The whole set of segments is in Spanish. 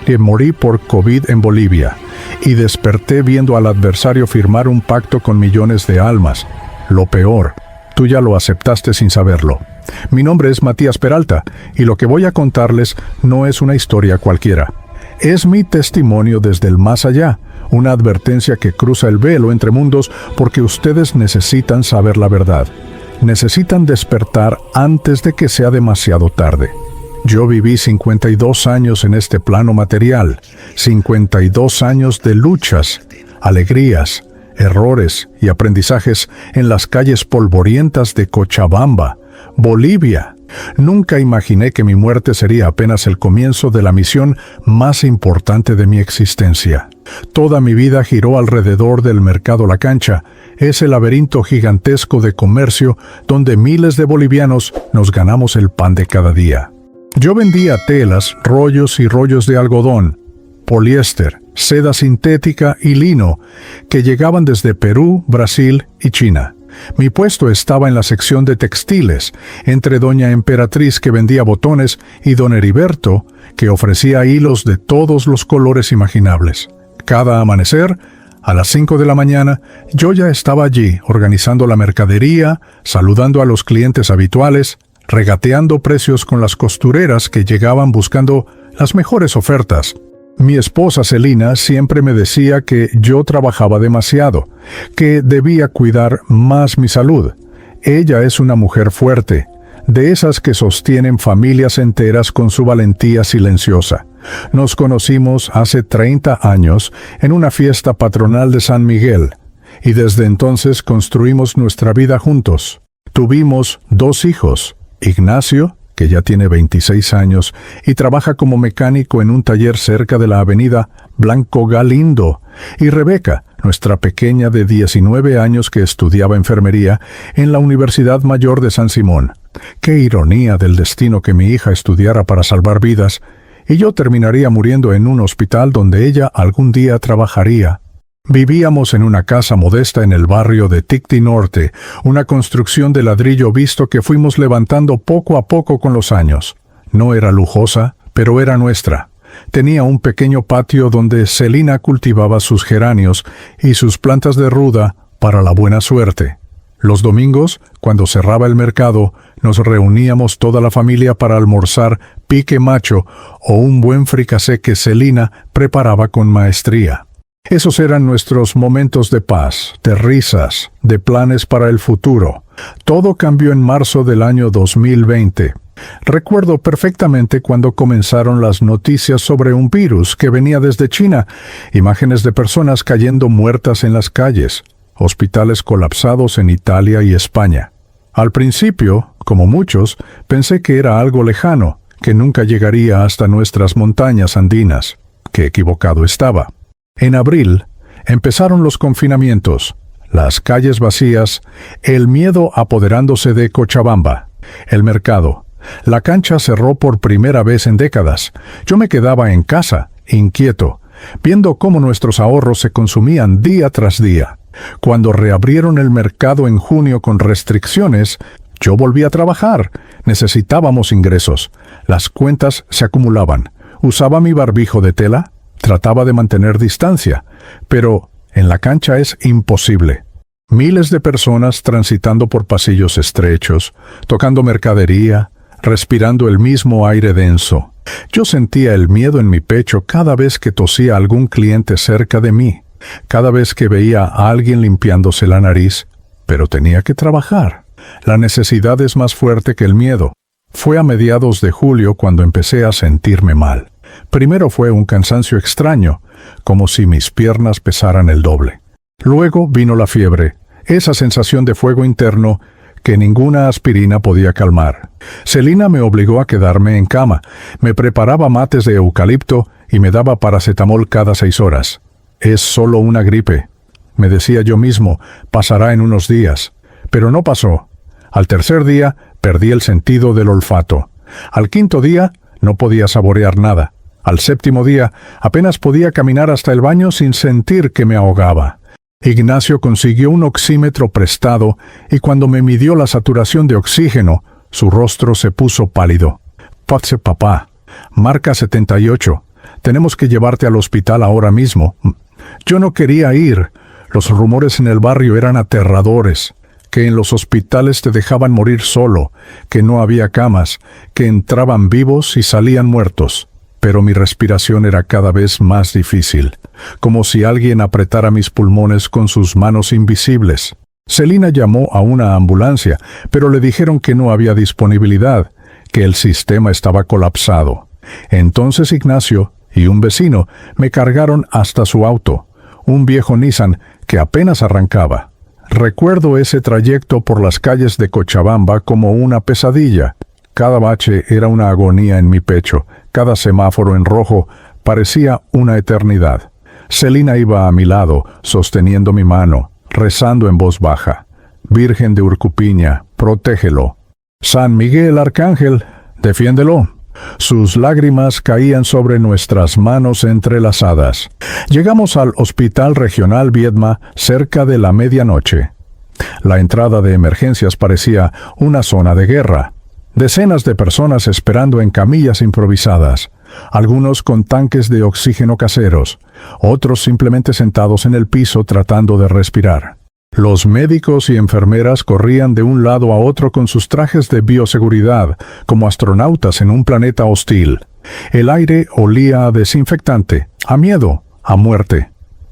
que morí por COVID en Bolivia y desperté viendo al adversario firmar un pacto con millones de almas. Lo peor, tú ya lo aceptaste sin saberlo. Mi nombre es Matías Peralta y lo que voy a contarles no es una historia cualquiera. Es mi testimonio desde el más allá, una advertencia que cruza el velo entre mundos porque ustedes necesitan saber la verdad. Necesitan despertar antes de que sea demasiado tarde. Yo viví 52 años en este plano material, 52 años de luchas, alegrías, errores y aprendizajes en las calles polvorientas de Cochabamba, Bolivia. Nunca imaginé que mi muerte sería apenas el comienzo de la misión más importante de mi existencia. Toda mi vida giró alrededor del mercado La Cancha, ese laberinto gigantesco de comercio donde miles de bolivianos nos ganamos el pan de cada día. Yo vendía telas, rollos y rollos de algodón, poliéster, seda sintética y lino que llegaban desde Perú, Brasil y China. Mi puesto estaba en la sección de textiles, entre doña Emperatriz que vendía botones y don Heriberto que ofrecía hilos de todos los colores imaginables. Cada amanecer, a las 5 de la mañana, yo ya estaba allí organizando la mercadería, saludando a los clientes habituales, regateando precios con las costureras que llegaban buscando las mejores ofertas. Mi esposa Celina siempre me decía que yo trabajaba demasiado, que debía cuidar más mi salud. Ella es una mujer fuerte, de esas que sostienen familias enteras con su valentía silenciosa. Nos conocimos hace 30 años en una fiesta patronal de San Miguel, y desde entonces construimos nuestra vida juntos. Tuvimos 2 hijos, Ignacio, que ya tiene 26 años y trabaja como mecánico en un taller cerca de la avenida Blanco Galindo, y Rebeca, nuestra pequeña de 19 años que estudiaba enfermería en la Universidad Mayor de San Simón. Qué ironía del destino que mi hija estudiara para salvar vidas, y yo terminaría muriendo en un hospital donde ella algún día trabajaría. Vivíamos en una casa modesta en el barrio de Ticti Norte, una construcción de ladrillo visto que fuimos levantando poco a poco con los años. No era lujosa, pero era nuestra. Tenía un pequeño patio donde Celina cultivaba sus geranios y sus plantas de ruda para la buena suerte. Los domingos, cuando cerraba el mercado, nos reuníamos toda la familia para almorzar pique macho o un buen fricasé que Celina preparaba con maestría. Esos eran nuestros momentos de paz, de risas, de planes para el futuro. Todo cambió en marzo del año 2020. Recuerdo perfectamente cuando comenzaron las noticias sobre un virus que venía desde China, imágenes de personas cayendo muertas en las calles, hospitales colapsados en Italia y España. Al principio, como muchos, pensé que era algo lejano, que nunca llegaría hasta nuestras montañas andinas. Qué equivocado estaba. En abril, empezaron los confinamientos, las calles vacías, el miedo apoderándose de Cochabamba, el mercado. La cancha cerró por primera vez en décadas. Yo me quedaba en casa, inquieto, viendo cómo nuestros ahorros se consumían día tras día. Cuando reabrieron el mercado en junio con restricciones, yo volví a trabajar. Necesitábamos ingresos. Las cuentas se acumulaban. Usaba mi barbijo de tela. Trataba de mantener distancia, pero en la cancha es imposible. Miles de personas transitando por pasillos estrechos, tocando mercadería, respirando el mismo aire denso. Yo sentía el miedo en mi pecho cada vez que tosía algún cliente cerca de mí, cada vez que veía a alguien limpiándose la nariz, pero tenía que trabajar. La necesidad es más fuerte que el miedo. Fue a mediados de julio cuando empecé a sentirme mal. Primero fue un cansancio extraño, como si mis piernas pesaran el doble. Luego vino la fiebre, esa sensación de fuego interno que ninguna aspirina podía calmar. Celina me obligó a quedarme en cama, me preparaba mates de eucalipto y me daba paracetamol cada 6 horas. Es solo una gripe, me decía yo mismo, pasará en unos días. Pero no pasó. Al tercer día perdí el sentido del olfato. Al quinto día no podía saborear nada. Al séptimo día apenas podía caminar hasta el baño sin sentir que me ahogaba. Ignacio consiguió un oxímetro prestado y cuando me midió la saturación de oxígeno, su rostro se puso pálido. Papá, marca 78. Tenemos que llevarte al hospital ahora mismo. Yo no quería ir. Los rumores en el barrio eran aterradores, que en los hospitales te dejaban morir solo, que no había camas, que entraban vivos y salían muertos. Pero mi respiración era cada vez más difícil, como si alguien apretara mis pulmones con sus manos invisibles. Celina llamó a una ambulancia, pero le dijeron que no había disponibilidad, que el sistema estaba colapsado. Entonces Ignacio y un vecino me cargaron hasta su auto, un viejo Nissan que apenas arrancaba. Recuerdo ese trayecto por las calles de Cochabamba como una pesadilla. Cada bache era una agonía en mi pecho, cada semáforo en rojo parecía una eternidad. Celina iba a mi lado, sosteniendo mi mano, rezando en voz baja. Virgen de Urcupiña, protégelo. San Miguel Arcángel, defiéndelo. Sus lágrimas caían sobre nuestras manos entrelazadas. Llegamos al Hospital Regional Viedma cerca de la medianoche. La entrada de emergencias parecía una zona de guerra. Decenas de personas esperando en camillas improvisadas, algunos con tanques de oxígeno caseros, otros simplemente sentados en el piso tratando de respirar. Los médicos y enfermeras corrían de un lado a otro con sus trajes de bioseguridad, como astronautas en un planeta hostil. El aire olía a desinfectante, a miedo, a muerte.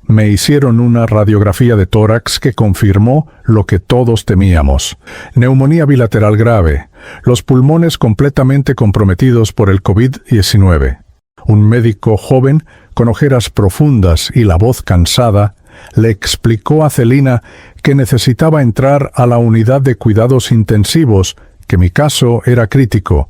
Me hicieron una radiografía de tórax que confirmó lo que todos temíamos: neumonía bilateral grave, los pulmones completamente comprometidos por el COVID-19. Un médico joven, con ojeras profundas y la voz cansada, le explicó a Celina que necesitaba entrar a la unidad de cuidados intensivos, que mi caso era crítico.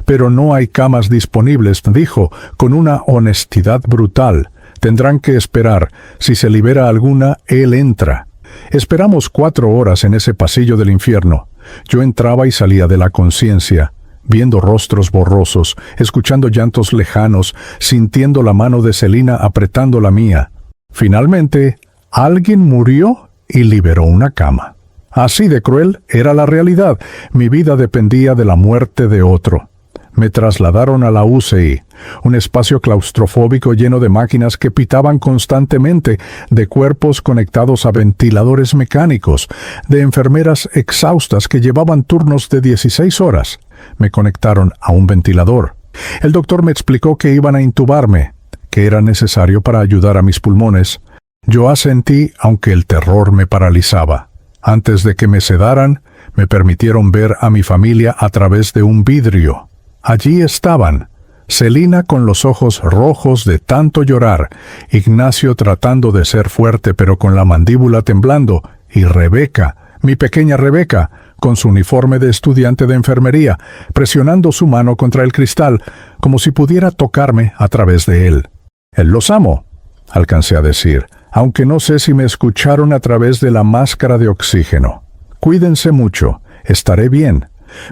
Pero no hay camas disponibles, dijo, con una honestidad brutal. Tendrán que esperar. Si se libera alguna, él entra. Esperamos 4 horas en ese pasillo del infierno. Yo entraba y salía de la conciencia, viendo rostros borrosos, escuchando llantos lejanos, sintiendo la mano de Celina apretando la mía. Finalmente, alguien murió y liberó una cama. Así de cruel era la realidad. Mi vida dependía de la muerte de otro. Me trasladaron a la UCI, un espacio claustrofóbico lleno de máquinas que pitaban constantemente, de cuerpos conectados a ventiladores mecánicos, de enfermeras exhaustas que llevaban turnos de 16 horas. Me conectaron a un ventilador. El doctor me explicó que iban a intubarme, que era necesario para ayudar a mis pulmones. Yo asentí, aunque el terror me paralizaba. Antes de que me sedaran, me permitieron ver a mi familia a través de un vidrio. Allí estaban, Celina con los ojos rojos de tanto llorar, Ignacio tratando de ser fuerte pero con la mandíbula temblando, y Rebeca, mi pequeña Rebeca, con su uniforme de estudiante de enfermería, presionando su mano contra el cristal, como si pudiera tocarme a través de él. «Los amo», alcancé a decir, aunque no sé si me escucharon a través de la máscara de oxígeno. «Cuídense mucho, estaré bien».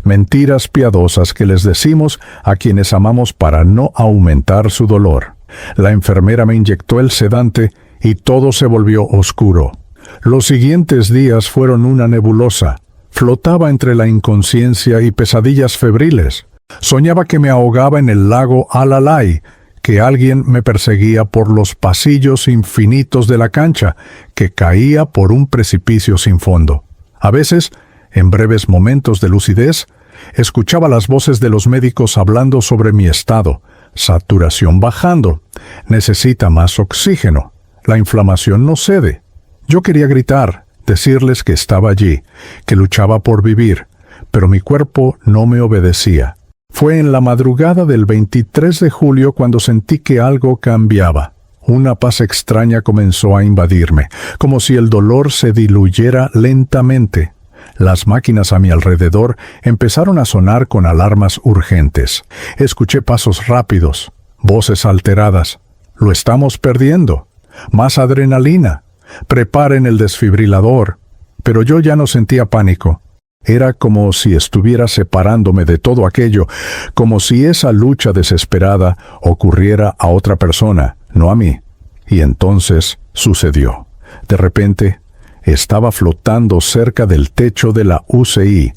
Mentiras piadosas que les decimos a quienes amamos para no aumentar su dolor. La enfermera me inyectó el sedante y todo se volvió oscuro. Los siguientes días fueron una nebulosa. Flotaba entre la inconsciencia y pesadillas febriles. Soñaba que me ahogaba en el lago Alalay, que alguien me perseguía por los pasillos infinitos de la cancha, que caía por un precipicio sin fondo. A veces, en breves momentos de lucidez, escuchaba las voces de los médicos hablando sobre mi estado. Saturación bajando. Necesita más oxígeno. La inflamación no cede. Yo quería gritar, decirles que estaba allí, que luchaba por vivir, pero mi cuerpo no me obedecía. Fue en la madrugada del 23 de julio cuando sentí que algo cambiaba. Una paz extraña comenzó a invadirme, como si el dolor se diluyera lentamente. Las máquinas a mi alrededor empezaron a sonar con alarmas urgentes. Escuché pasos rápidos, voces alteradas. «Lo estamos perdiendo. Más adrenalina. Preparen el desfibrilador». Pero yo ya no sentía pánico. Era como si estuviera separándome de todo aquello, como si esa lucha desesperada ocurriera a otra persona, no a mí. Y entonces sucedió. De repente, estaba flotando cerca del techo de la UCI,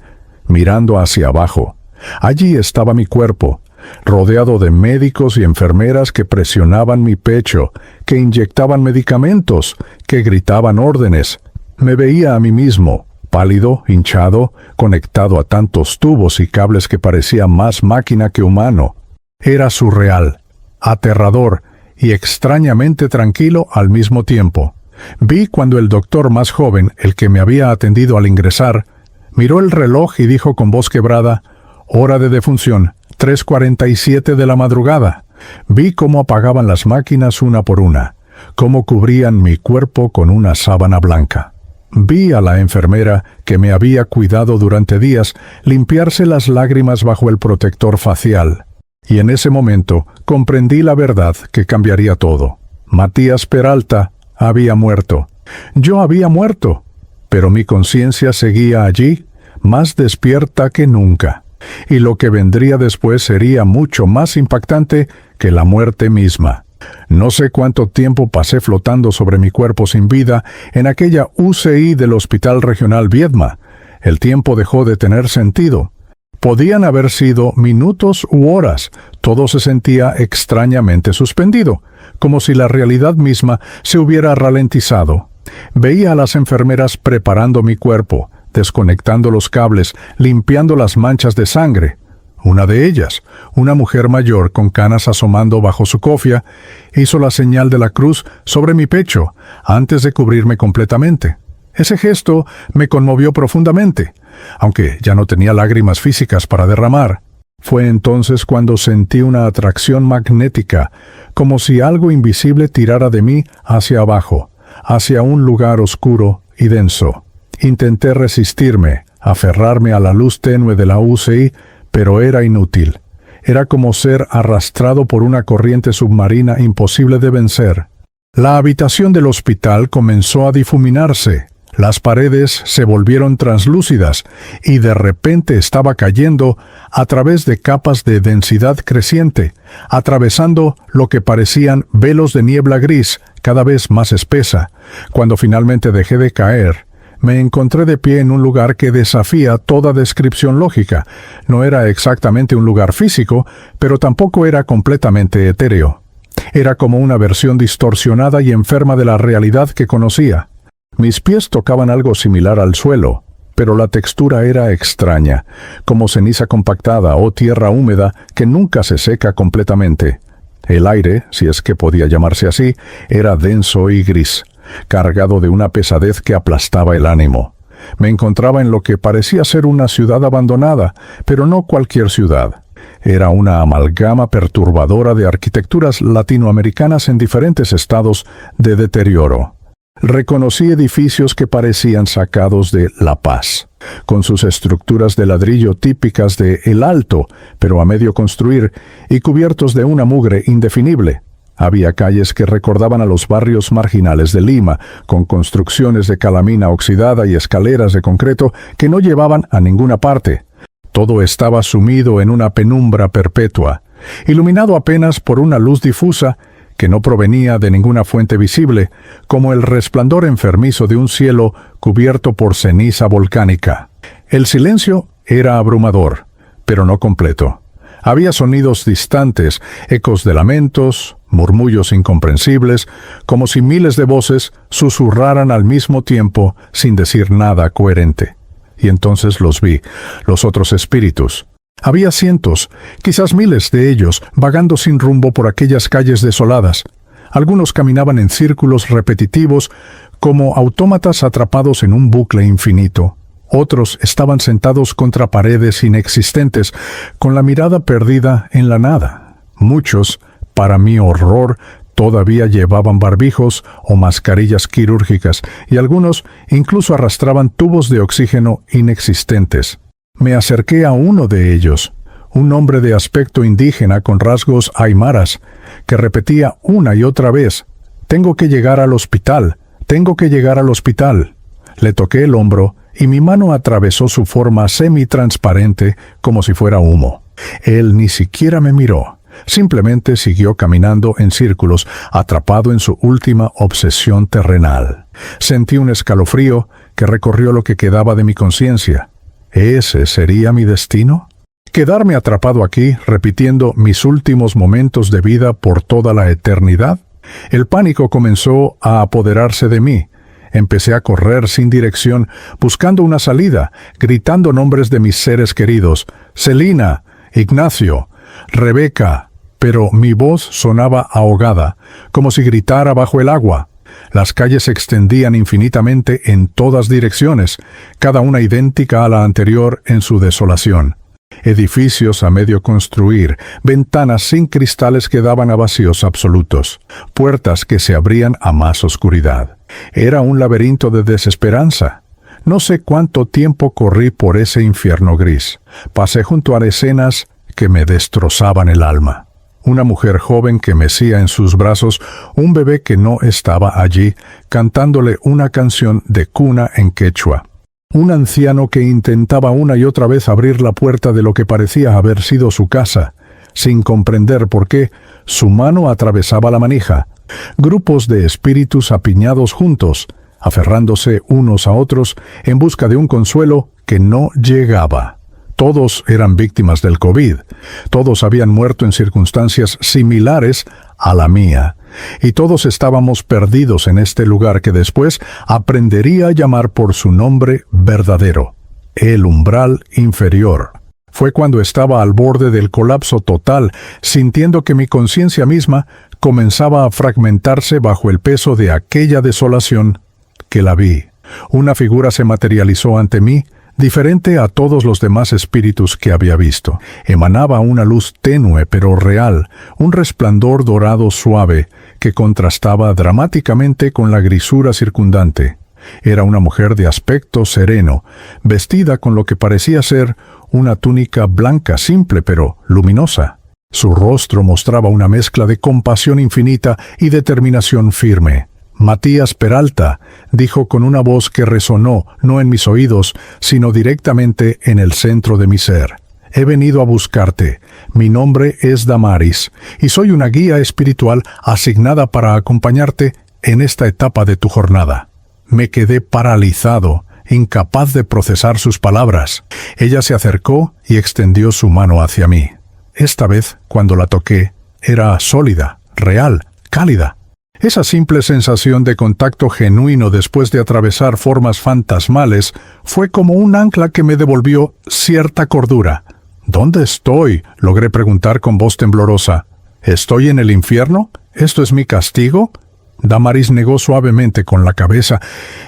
mirando hacia abajo. Allí estaba mi cuerpo, rodeado de médicos y enfermeras que presionaban mi pecho, que inyectaban medicamentos, que gritaban órdenes. Me veía a mí mismo, pálido, hinchado, conectado a tantos tubos y cables que parecía más máquina que humano. Era surreal, aterrador y extrañamente tranquilo al mismo tiempo. Vi cuando el doctor más joven, el que me había atendido al ingresar, miró el reloj y dijo con voz quebrada: «Hora de defunción, 3:47 de la madrugada». Vi cómo apagaban las máquinas una por una, cómo cubrían mi cuerpo con una sábana blanca. Vi a la enfermera, que me había cuidado durante días, limpiarse las lágrimas bajo el protector facial. Y en ese momento comprendí la verdad que cambiaría todo. Matías Peralta había muerto. Yo había muerto, pero mi conciencia seguía allí, más despierta que nunca. Y lo que vendría después sería mucho más impactante que la muerte misma. No sé cuánto tiempo pasé flotando sobre mi cuerpo sin vida en aquella UCI del Hospital Regional Viedma. El tiempo dejó de tener sentido. Podían haber sido minutos u horas. Todo se sentía extrañamente suspendido, como si la realidad misma se hubiera ralentizado. Veía a las enfermeras preparando mi cuerpo, desconectando los cables, limpiando las manchas de sangre. Una de ellas, una mujer mayor con canas asomando bajo su cofia, hizo la señal de la cruz sobre mi pecho antes de cubrirme completamente. Ese gesto me conmovió profundamente, aunque ya no tenía lágrimas físicas para derramar. Fue entonces cuando sentí una atracción magnética, como si algo invisible tirara de mí hacia abajo, hacia un lugar oscuro y denso. Intenté resistirme, aferrarme a la luz tenue de la UCI, pero era inútil. Era como ser arrastrado por una corriente submarina imposible de vencer. La habitación del hospital comenzó a difuminarse. Las paredes se volvieron translúcidas y de repente estaba cayendo a través de capas de densidad creciente, atravesando lo que parecían velos de niebla gris cada vez más espesa. Cuando finalmente dejé de caer, me encontré de pie en un lugar que desafía toda descripción lógica. No era exactamente un lugar físico, pero tampoco era completamente etéreo. Era como una versión distorsionada y enferma de la realidad que conocía. Mis pies tocaban algo similar al suelo, pero la textura era extraña, como ceniza compactada o tierra húmeda que nunca se seca completamente. El aire, si es que podía llamarse así, era denso y gris, cargado de una pesadez que aplastaba el ánimo. Me encontraba en lo que parecía ser una ciudad abandonada, pero no cualquier ciudad. Era una amalgama perturbadora de arquitecturas latinoamericanas en diferentes estados de deterioro. Reconocí edificios que parecían sacados de La Paz, con sus estructuras de ladrillo típicas de El Alto, pero a medio construir, y cubiertos de una mugre indefinible. Había calles que recordaban a los barrios marginales de Lima, con construcciones de calamina oxidada y escaleras de concreto que no llevaban a ninguna parte. Todo estaba sumido en una penumbra perpetua, iluminado apenas por una luz difusa que no provenía de ninguna fuente visible, como el resplandor enfermizo de un cielo cubierto por ceniza volcánica. El silencio era abrumador, pero no completo. Había sonidos distantes, ecos de lamentos, murmullos incomprensibles, como si miles de voces susurraran al mismo tiempo sin decir nada coherente. Y entonces los vi, los otros espíritus. Había cientos, quizás miles de ellos, vagando sin rumbo por aquellas calles desoladas. Algunos caminaban en círculos repetitivos, como autómatas atrapados en un bucle infinito. Otros estaban sentados contra paredes inexistentes, con la mirada perdida en la nada. Muchos, para mi horror, todavía llevaban barbijos o mascarillas quirúrgicas, y algunos incluso arrastraban tubos de oxígeno inexistentes. Me acerqué a uno de ellos, un hombre de aspecto indígena con rasgos aymaras, que repetía una y otra vez: «Tengo que llegar al hospital, tengo que llegar al hospital». Le toqué el hombro y mi mano atravesó su forma semitransparente como si fuera humo. Él ni siquiera me miró, simplemente siguió caminando en círculos, atrapado en su última obsesión terrenal. Sentí un escalofrío que recorrió lo que quedaba de mi conciencia. ¿Ese sería mi destino? ¿Quedarme atrapado aquí, repitiendo mis últimos momentos de vida por toda la eternidad? El pánico comenzó a apoderarse de mí. Empecé a correr sin dirección, buscando una salida, gritando nombres de mis seres queridos: Celina, Ignacio, Rebeca, pero mi voz sonaba ahogada, como si gritara bajo el agua. Las calles se extendían infinitamente en todas direcciones, cada una idéntica a la anterior en su desolación. Edificios a medio construir, ventanas sin cristales que daban a vacíos absolutos, puertas que se abrían a más oscuridad. Era un laberinto de desesperanza. No sé cuánto tiempo corrí por ese infierno gris. Pasé junto a escenas que me destrozaban el alma. Una mujer joven que mecía en sus brazos un bebé que no estaba allí, cantándole una canción de cuna en quechua. Un anciano que intentaba una y otra vez abrir la puerta de lo que parecía haber sido su casa, sin comprender por qué su mano atravesaba la manija. Grupos de espíritus apiñados juntos, aferrándose unos a otros en busca de un consuelo que no llegaba. Todos eran víctimas del COVID. Todos habían muerto en circunstancias similares a la mía. Y todos estábamos perdidos en este lugar que después aprendería a llamar por su nombre verdadero: el umbral inferior. Fue cuando estaba al borde del colapso total, sintiendo que mi conciencia misma comenzaba a fragmentarse bajo el peso de aquella desolación, que la vi. Una figura se materializó ante mí, diferente a todos los demás espíritus que había visto. Emanaba una luz tenue pero real, un resplandor dorado suave que contrastaba dramáticamente con la grisura circundante. Era una mujer de aspecto sereno, vestida con lo que parecía ser una túnica blanca simple pero luminosa. Su rostro mostraba una mezcla de compasión infinita y determinación firme. «Matías Peralta», dijo con una voz que resonó no en mis oídos, sino directamente en el centro de mi ser. «He venido a buscarte. Mi nombre es Damaris, y soy una guía espiritual asignada para acompañarte en esta etapa de tu jornada». Me quedé paralizado, incapaz de procesar sus palabras. Ella se acercó y extendió su mano hacia mí. Esta vez, cuando la toqué, era sólida, real, cálida. Esa simple sensación de contacto genuino después de atravesar formas fantasmales fue como un ancla que me devolvió cierta cordura. «¿Dónde estoy?», logré preguntar con voz temblorosa. «¿Estoy en el infierno? ¿Esto es mi castigo?». Damaris negó suavemente con la cabeza,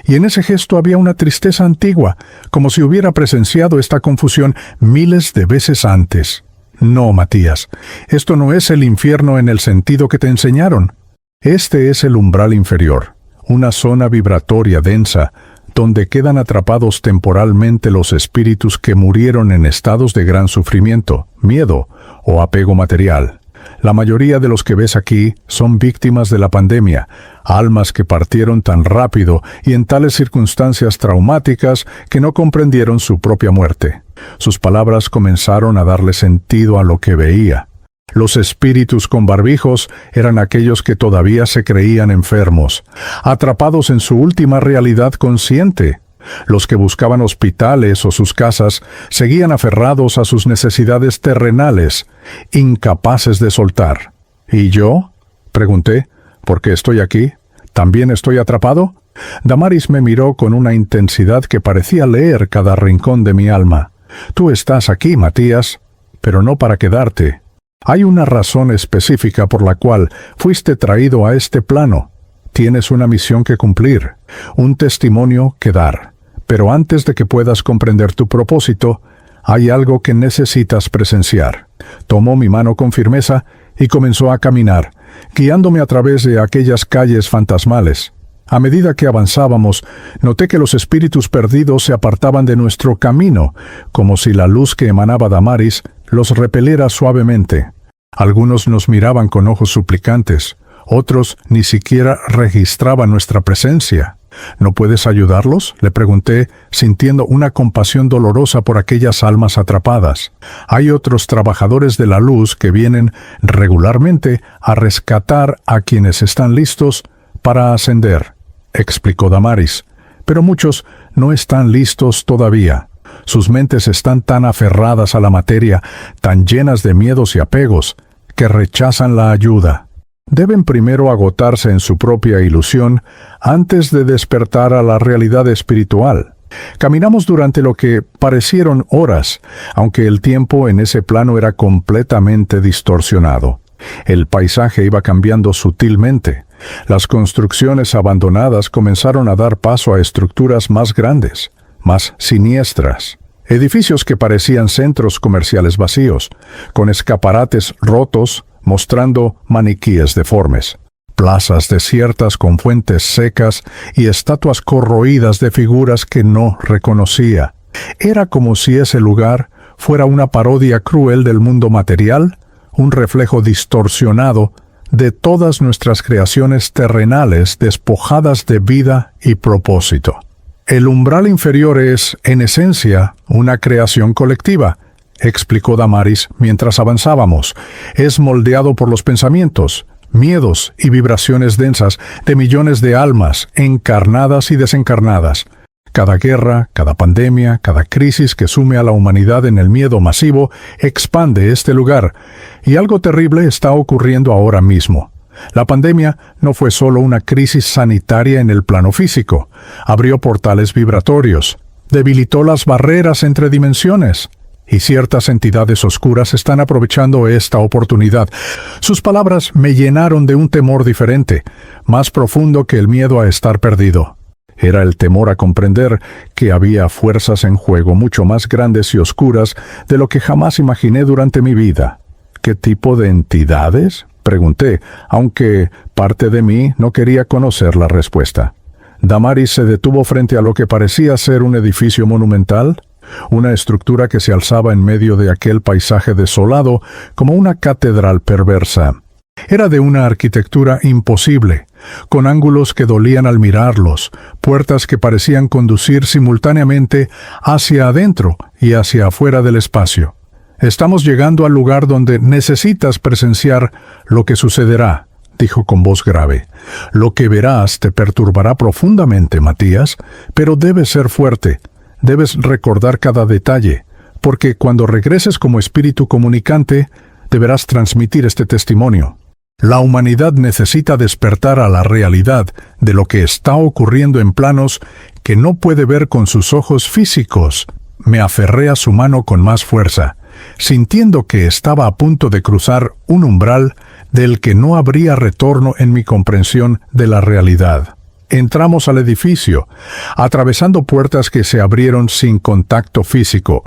y en ese gesto había una tristeza antigua, como si hubiera presenciado esta confusión miles de veces antes. «No, Matías, esto no es el infierno en el sentido que te enseñaron. Este es el umbral inferior, una zona vibratoria densa, donde quedan atrapados temporalmente los espíritus que murieron en estados de gran sufrimiento, miedo o apego material. La mayoría de los que ves aquí son víctimas de la pandemia, almas que partieron tan rápido y en tales circunstancias traumáticas que no comprendieron su propia muerte». Sus palabras comenzaron a darle sentido a lo que veía. Los espíritus con barbijos eran aquellos que todavía se creían enfermos, atrapados en su última realidad consciente. Los que buscaban hospitales o sus casas seguían aferrados a sus necesidades terrenales, incapaces de soltar. «¿Y yo?», pregunté. «¿Por qué estoy aquí? ¿También estoy atrapado?». Damaris me miró con una intensidad que parecía leer cada rincón de mi alma. «Tú estás aquí, Matías, pero no para quedarte. Hay una razón específica por la cual fuiste traído a este plano. Tienes una misión que cumplir, un testimonio que dar. Pero antes de que puedas comprender tu propósito, hay algo que necesitas presenciar». Tomó mi mano con firmeza y comenzó a caminar, guiándome a través de aquellas calles fantasmales. A medida que avanzábamos, noté que los espíritus perdidos se apartaban de nuestro camino, como si la luz que emanaba Damaris los repeliera suavemente. Algunos nos miraban con ojos suplicantes, otros ni siquiera registraban nuestra presencia. «¿No puedes ayudarlos?», le pregunté, sintiendo una compasión dolorosa por aquellas almas atrapadas. «Hay otros trabajadores de la luz que vienen regularmente a rescatar a quienes están listos para ascender», explicó Damaris. «Pero muchos no están listos todavía. Sus mentes están tan aferradas a la materia, tan llenas de miedos y apegos, que rechazan la ayuda. Deben primero agotarse en su propia ilusión antes de despertar a la realidad espiritual. Caminamos durante lo que parecieron horas, aunque el tiempo en ese plano era completamente distorsionado. El paisaje iba cambiando sutilmente. Las construcciones abandonadas comenzaron a dar paso a estructuras más grandes, más siniestras. Edificios que parecían centros comerciales vacíos, con escaparates rotos mostrando maniquíes deformes. Plazas desiertas con fuentes secas y estatuas corroídas de figuras que no reconocía. Era como si ese lugar fuera una parodia cruel del mundo material, un reflejo distorsionado de todas nuestras creaciones terrenales despojadas de vida y propósito. El umbral inferior es, en esencia, una creación colectiva, explicó Damaris mientras avanzábamos. Es moldeado por los pensamientos, miedos y vibraciones densas de millones de almas encarnadas y desencarnadas. Cada guerra, cada pandemia, cada crisis que sume a la humanidad en el miedo masivo expande este lugar, y algo terrible está ocurriendo ahora mismo. La pandemia no fue solo una crisis sanitaria en el plano físico, abrió portales vibratorios, debilitó las barreras entre dimensiones, y ciertas entidades oscuras están aprovechando esta oportunidad. Sus palabras me llenaron de un temor diferente, más profundo que el miedo a estar perdido. Era el temor a comprender que había fuerzas en juego mucho más grandes y oscuras de lo que jamás imaginé durante mi vida. ¿Qué tipo de entidades?, pregunté, aunque parte de mí no quería conocer la respuesta. Damaris se detuvo frente a lo que parecía ser un edificio monumental, una estructura que se alzaba en medio de aquel paisaje desolado como una catedral perversa. Era de una arquitectura imposible, con ángulos que dolían al mirarlos, puertas que parecían conducir simultáneamente hacia adentro y hacia afuera del espacio. Estamos llegando al lugar donde necesitas presenciar lo que sucederá, dijo con voz grave. Lo que verás te perturbará profundamente, Matías, pero debes ser fuerte. Debes recordar cada detalle, porque cuando regreses como espíritu comunicante, deberás transmitir este testimonio. La humanidad necesita despertar a la realidad de lo que está ocurriendo en planos que no puede ver con sus ojos físicos. Me aferré a su mano con más fuerza, sintiendo que estaba a punto de cruzar un umbral del que no habría retorno en mi comprensión de la realidad. Entramos al edificio, atravesando puertas que se abrieron sin contacto físico,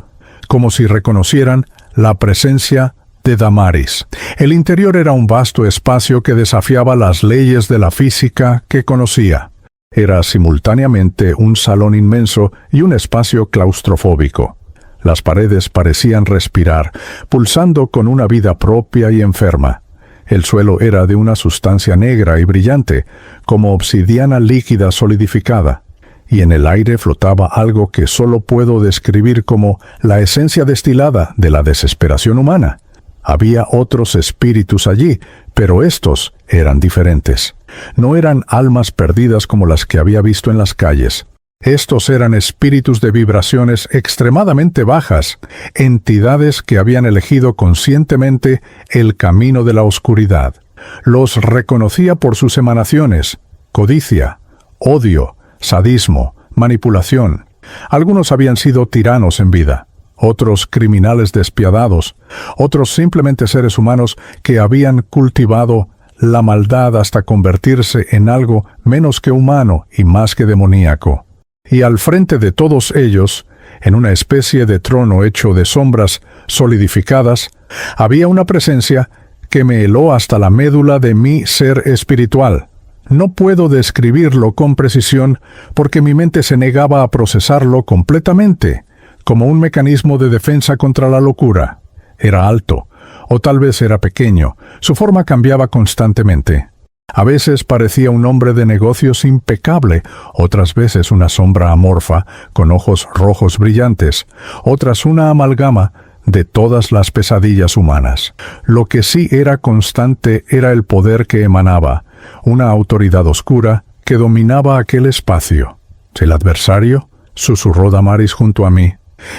como si reconocieran la presencia de Damaris. El interior era un vasto espacio que desafiaba las leyes de la física que conocía. Era simultáneamente un salón inmenso y un espacio claustrofóbico. Las paredes parecían respirar, pulsando con una vida propia y enferma. El suelo era de una sustancia negra y brillante, como obsidiana líquida solidificada, y en el aire flotaba algo que solo puedo describir como la esencia destilada de la desesperación humana. Había otros espíritus allí, pero estos eran diferentes. No eran almas perdidas como las que había visto en las calles. Estos eran espíritus de vibraciones extremadamente bajas, entidades que habían elegido conscientemente el camino de la oscuridad. Los reconocía por sus emanaciones: codicia, odio, sadismo, manipulación. Algunos habían sido tiranos en vida, otros criminales despiadados, otros simplemente seres humanos que habían cultivado la maldad hasta convertirse en algo menos que humano y más que demoníaco. Y al frente de todos ellos, en una especie de trono hecho de sombras solidificadas, había una presencia que me heló hasta la médula de mi ser espiritual. No puedo describirlo con precisión porque mi mente se negaba a procesarlo completamente, como un mecanismo de defensa contra la locura. Era alto, o tal vez era pequeño. Su forma cambiaba constantemente. A veces parecía un hombre de negocios impecable, otras veces una sombra amorfa, con ojos rojos brillantes, otras una amalgama de todas las pesadillas humanas. Lo que sí era constante era el poder que emanaba, una autoridad oscura que dominaba aquel espacio. ¿El adversario?, susurró Damaris junto a mí.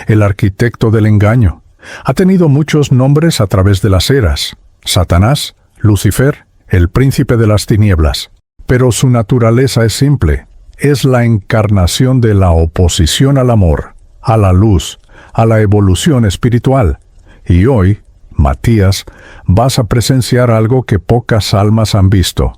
el arquitecto del engaño. Ha tenido muchos nombres a través de las eras: Satanás, Lucifer, el príncipe de las tinieblas. Pero su naturaleza es simple. Es la encarnación de la oposición al amor, a la luz, a la evolución espiritual. Y hoy, Matías, vas a presenciar algo que pocas almas han visto: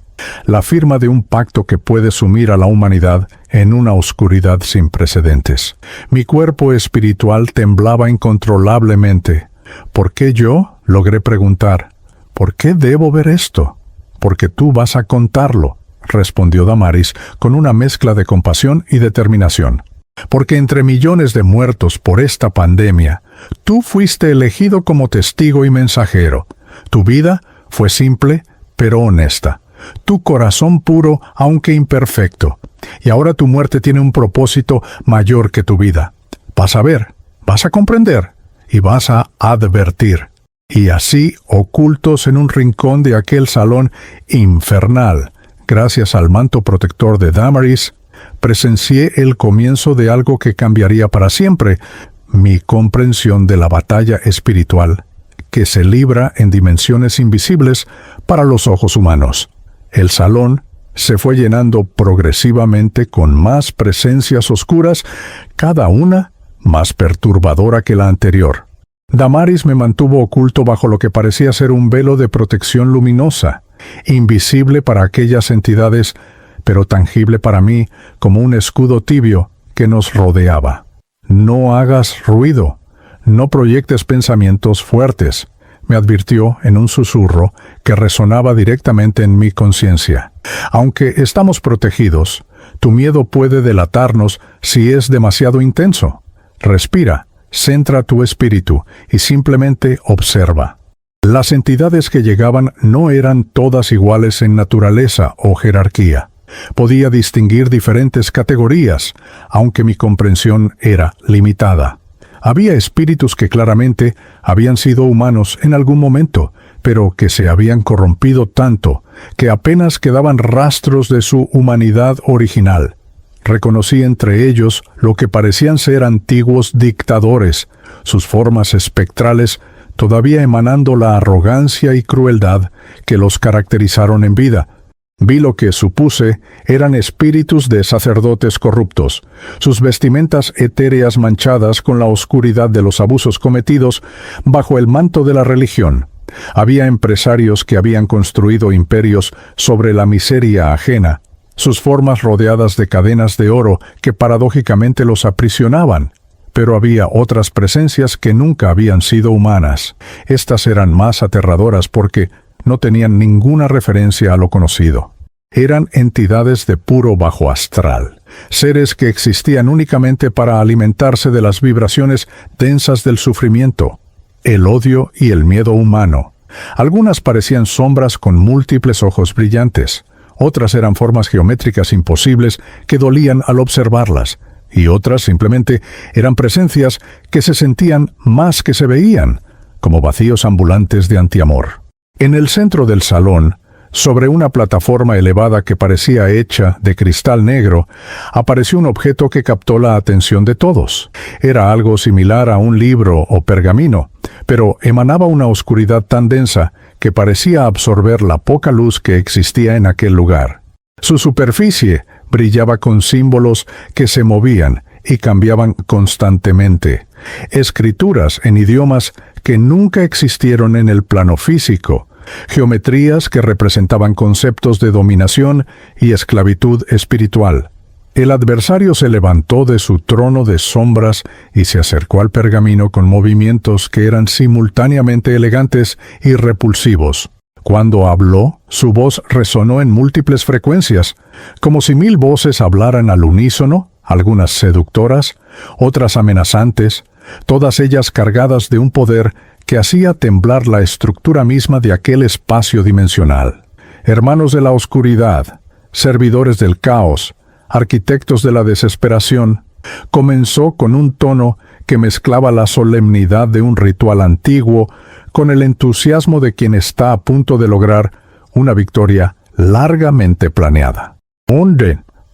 la firma de un pacto que puede sumir a la humanidad en una oscuridad sin precedentes. Mi cuerpo espiritual temblaba incontrolablemente. ¿Por qué yo? Logré preguntar. ¿Por qué debo ver esto? Porque tú vas a contarlo, respondió Damaris con una mezcla de compasión y determinación. Porque entre millones de muertos por esta pandemia, tú fuiste elegido como testigo y mensajero. Tu vida fue simple, pero honesta. Tu corazón puro, aunque imperfecto. Y ahora tu muerte tiene un propósito mayor que tu vida. Vas a ver, vas a comprender y vas a advertir. Y así, ocultos en un rincón de aquel salón infernal, gracias al manto protector de Damaris, presencié el comienzo de algo que cambiaría para siempre: mi comprensión de la batalla espiritual que se libra en dimensiones invisibles para los ojos humanos. El salón se fue llenando progresivamente con más presencias oscuras, cada una más perturbadora que la anterior. Damaris me mantuvo oculto bajo lo que parecía ser un velo de protección luminosa, invisible para aquellas entidades, pero tangible para mí como un escudo tibio que nos rodeaba. No hagas ruido, no proyectes pensamientos fuertes, me advirtió en un susurro que resonaba directamente en mi conciencia. Aunque estamos protegidos, tu miedo puede delatarnos si es demasiado intenso. Respira, centra tu espíritu y simplemente observa. Las entidades que llegaban no eran todas iguales en naturaleza o jerarquía. Podía distinguir diferentes categorías, aunque mi comprensión era limitada. Había espíritus que claramente habían sido humanos en algún momento, pero que se habían corrompido tanto que apenas quedaban rastros de su humanidad original. Reconocí entre ellos lo que parecían ser antiguos dictadores, sus formas espectrales todavía emanando la arrogancia y crueldad que los caracterizaron en vida. Vi lo que supuse eran espíritus de sacerdotes corruptos, sus vestimentas etéreas manchadas con la oscuridad de los abusos cometidos bajo el manto de la religión. Había empresarios que habían construido imperios sobre la miseria ajena, sus formas rodeadas de cadenas de oro que paradójicamente los aprisionaban. Pero había otras presencias que nunca habían sido humanas. Estas eran más aterradoras porque no tenían ninguna referencia a lo conocido. Eran entidades de puro bajo astral, seres que existían únicamente para alimentarse de las vibraciones densas del sufrimiento, el odio y el miedo humano. Algunas parecían sombras con múltiples ojos brillantes, otras eran formas geométricas imposibles que dolían al observarlas, y otras simplemente eran presencias que se sentían más que se veían, como vacíos ambulantes de antiamor. En el centro del salón, sobre una plataforma elevada que parecía hecha de cristal negro, apareció un objeto que captó la atención de todos. Era algo similar a un libro o pergamino, pero emanaba una oscuridad tan densa que parecía absorber la poca luz que existía en aquel lugar. Su superficie brillaba con símbolos que se movían y cambiaban constantemente, escrituras en idiomas que nunca existieron en el plano físico, geometrías que representaban conceptos de dominación y esclavitud espiritual. El adversario se levantó de su trono de sombras y se acercó al pergamino con movimientos que eran simultáneamente elegantes y repulsivos. Cuando habló, su voz resonó en múltiples frecuencias, como si 1000 voces hablaran al unísono, algunas seductoras, otras amenazantes, todas ellas cargadas de un poder que hacía temblar la estructura misma de aquel espacio dimensional. Hermanos de la oscuridad, servidores del caos, arquitectos de la desesperación, comenzó con un tono que mezclaba la solemnidad de un ritual antiguo con el entusiasmo de quien está a punto de lograr una victoria largamente planeada.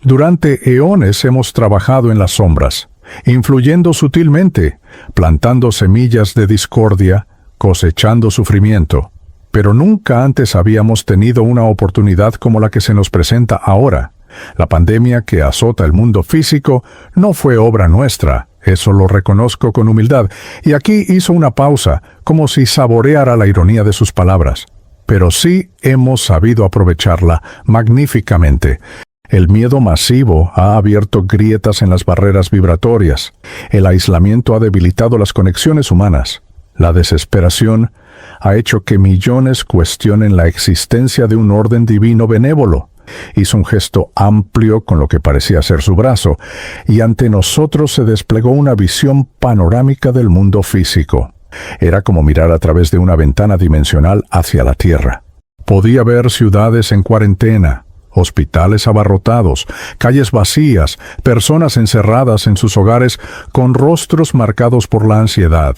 Durante eones hemos trabajado en las sombras, influyendo sutilmente, plantando semillas de discordia, cosechando sufrimiento. Pero nunca antes habíamos tenido una oportunidad como la que se nos presenta ahora. La pandemia que azota el mundo físico no fue obra nuestra, eso lo reconozco con humildad, y aquí hizo una pausa, como si saboreara la ironía de sus palabras. Pero sí hemos sabido aprovecharla magníficamente. El miedo masivo ha abierto grietas en las barreras vibratorias. El aislamiento ha debilitado las conexiones humanas. La desesperación ha hecho que millones cuestionen la existencia de un orden divino benévolo. Hizo un gesto amplio con lo que parecía ser su brazo, y ante nosotros se desplegó una visión panorámica del mundo físico. Era como mirar a través de una ventana dimensional hacia la Tierra. Podía ver ciudades en cuarentena, hospitales abarrotados, calles vacías, personas encerradas en sus hogares con rostros marcados por la ansiedad.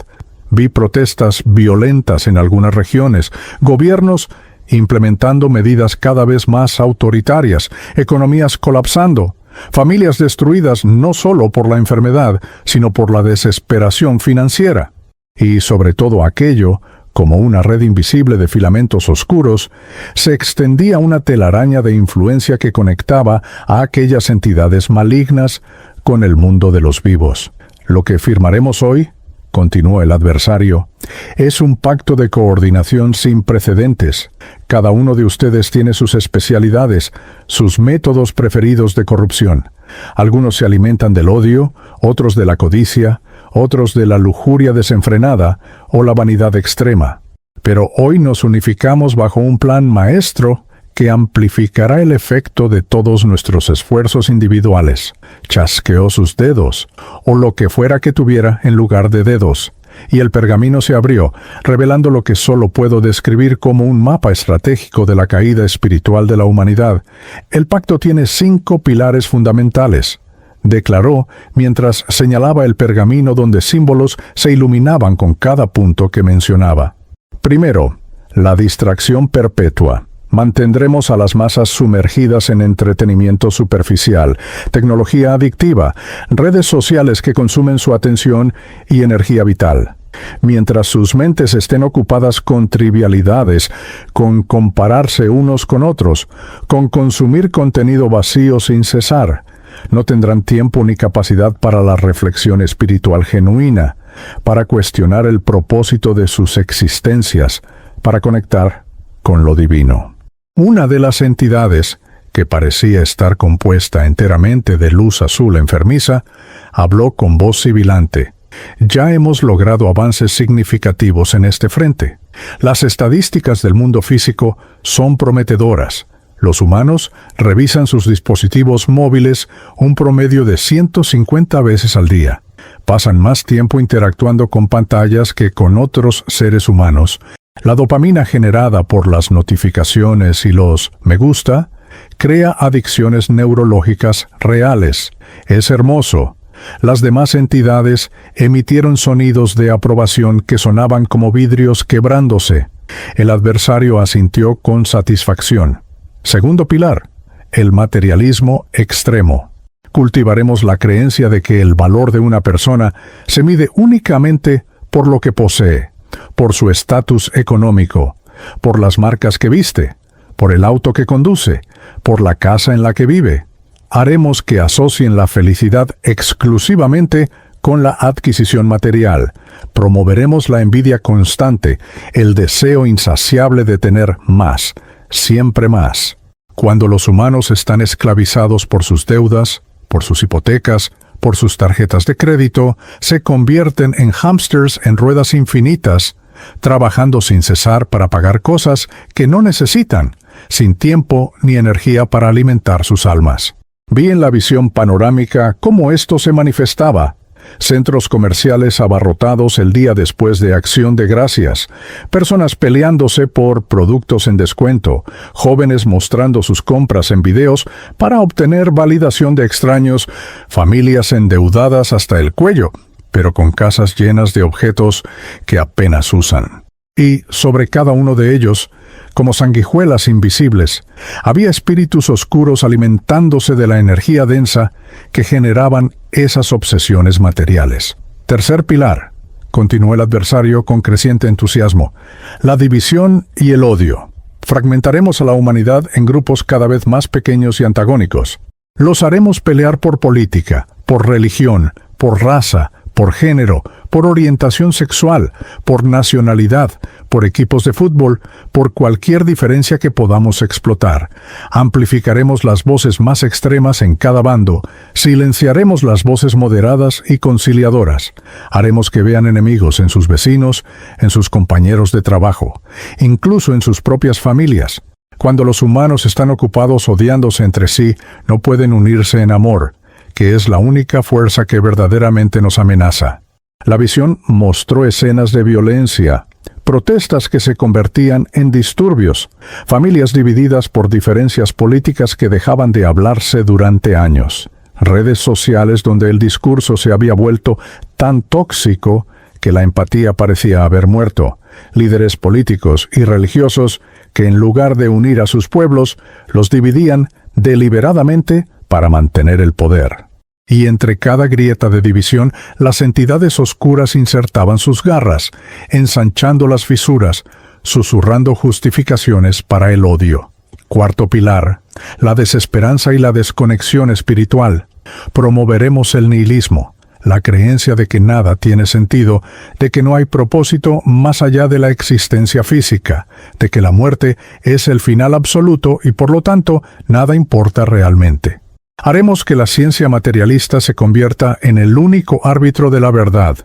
Vi protestas violentas en algunas regiones, gobiernos implementando medidas cada vez más autoritarias, economías colapsando, familias destruidas no solo por la enfermedad, sino por la desesperación financiera. Y sobre todo aquello, como una red invisible de filamentos oscuros, se extendía una telaraña de influencia que conectaba a aquellas entidades malignas con el mundo de los vivos. Lo que firmaremos hoy, continuó el adversario, es un pacto de coordinación sin precedentes. Cada uno de ustedes tiene sus especialidades, sus métodos preferidos de corrupción. Algunos se alimentan del odio, otros de la codicia, otros de la lujuria desenfrenada o la vanidad extrema. Pero hoy nos unificamos bajo un plan maestro que amplificará el efecto de todos nuestros esfuerzos individuales. Chasqueó sus dedos, o lo que fuera que tuviera en lugar de dedos, y el pergamino se abrió, revelando lo que solo puedo describir como un mapa estratégico de la caída espiritual de la humanidad. El pacto tiene 5 pilares fundamentales, declaró mientras señalaba el pergamino donde símbolos se iluminaban con cada punto que mencionaba. Primero, la distracción perpetua. Mantendremos a las masas sumergidas en entretenimiento superficial, tecnología adictiva, redes sociales que consumen su atención y energía vital. Mientras sus mentes estén ocupadas con trivialidades, con compararse unos con otros, con consumir contenido vacío sin cesar, no tendrán tiempo ni capacidad para la reflexión espiritual genuina, para cuestionar el propósito de sus existencias, para conectar con lo divino. Una de las entidades, que parecía estar compuesta enteramente de luz azul enfermiza, habló con voz sibilante. Ya hemos logrado avances significativos en este frente. Las estadísticas del mundo físico son prometedoras. Los humanos revisan sus dispositivos móviles un promedio de 150 veces al día. Pasan más tiempo interactuando con pantallas que con otros seres humanos. La dopamina generada por las notificaciones y los me gusta crea adicciones neurológicas reales. Es hermoso. Las demás entidades emitieron sonidos de aprobación que sonaban como vidrios quebrándose. El adversario asintió con satisfacción. Segundo pilar, el materialismo extremo. Cultivaremos la creencia de que el valor de una persona se mide únicamente por lo que posee, por su estatus económico, por las marcas que viste, por el auto que conduce, por la casa en la que vive. Haremos que asocien la felicidad exclusivamente con la adquisición material. Promoveremos la envidia constante, el deseo insaciable de tener más, siempre más. Cuando los humanos están esclavizados por sus deudas, por sus hipotecas, por sus tarjetas de crédito, se convierten en hámsters en ruedas infinitas, trabajando sin cesar para pagar cosas que no necesitan, sin tiempo ni energía para alimentar sus almas. Vi en la visión panorámica cómo esto se manifestaba. Centros comerciales abarrotados el día después de Acción de Gracias, personas peleándose por productos en descuento, jóvenes mostrando sus compras en videos para obtener validación de extraños, familias endeudadas hasta el cuello, pero con casas llenas de objetos que apenas usan. Y, sobre cada uno de ellos, como sanguijuelas invisibles, había espíritus oscuros alimentándose de la energía densa que generaban esas obsesiones materiales. Tercer pilar, continuó el adversario con creciente entusiasmo, la división y el odio. Fragmentaremos a la humanidad en grupos cada vez más pequeños y antagónicos. Los haremos pelear por política, por religión, por raza, por género, por orientación sexual, por nacionalidad, por equipos de fútbol, por cualquier diferencia que podamos explotar. Amplificaremos las voces más extremas en cada bando, silenciaremos las voces moderadas y conciliadoras. Haremos que vean enemigos en sus vecinos, en sus compañeros de trabajo, incluso en sus propias familias. Cuando los humanos están ocupados odiándose entre sí, no pueden unirse en amor, que es la única fuerza que verdaderamente nos amenaza. La visión mostró escenas de violencia, protestas que se convertían en disturbios, familias divididas por diferencias políticas que dejaban de hablarse durante años, redes sociales donde el discurso se había vuelto tan tóxico que la empatía parecía haber muerto, líderes políticos y religiosos que en lugar de unir a sus pueblos, los dividían deliberadamente para mantener el poder. Y entre cada grieta de división, las entidades oscuras insertaban sus garras, ensanchando las fisuras, susurrando justificaciones para el odio. Cuarto pilar, la desesperanza y la desconexión espiritual. Promoveremos el nihilismo, la creencia de que nada tiene sentido, de que no hay propósito más allá de la existencia física, de que la muerte es el final absoluto y por lo tanto nada importa realmente. Haremos que la ciencia materialista se convierta en el único árbitro de la verdad,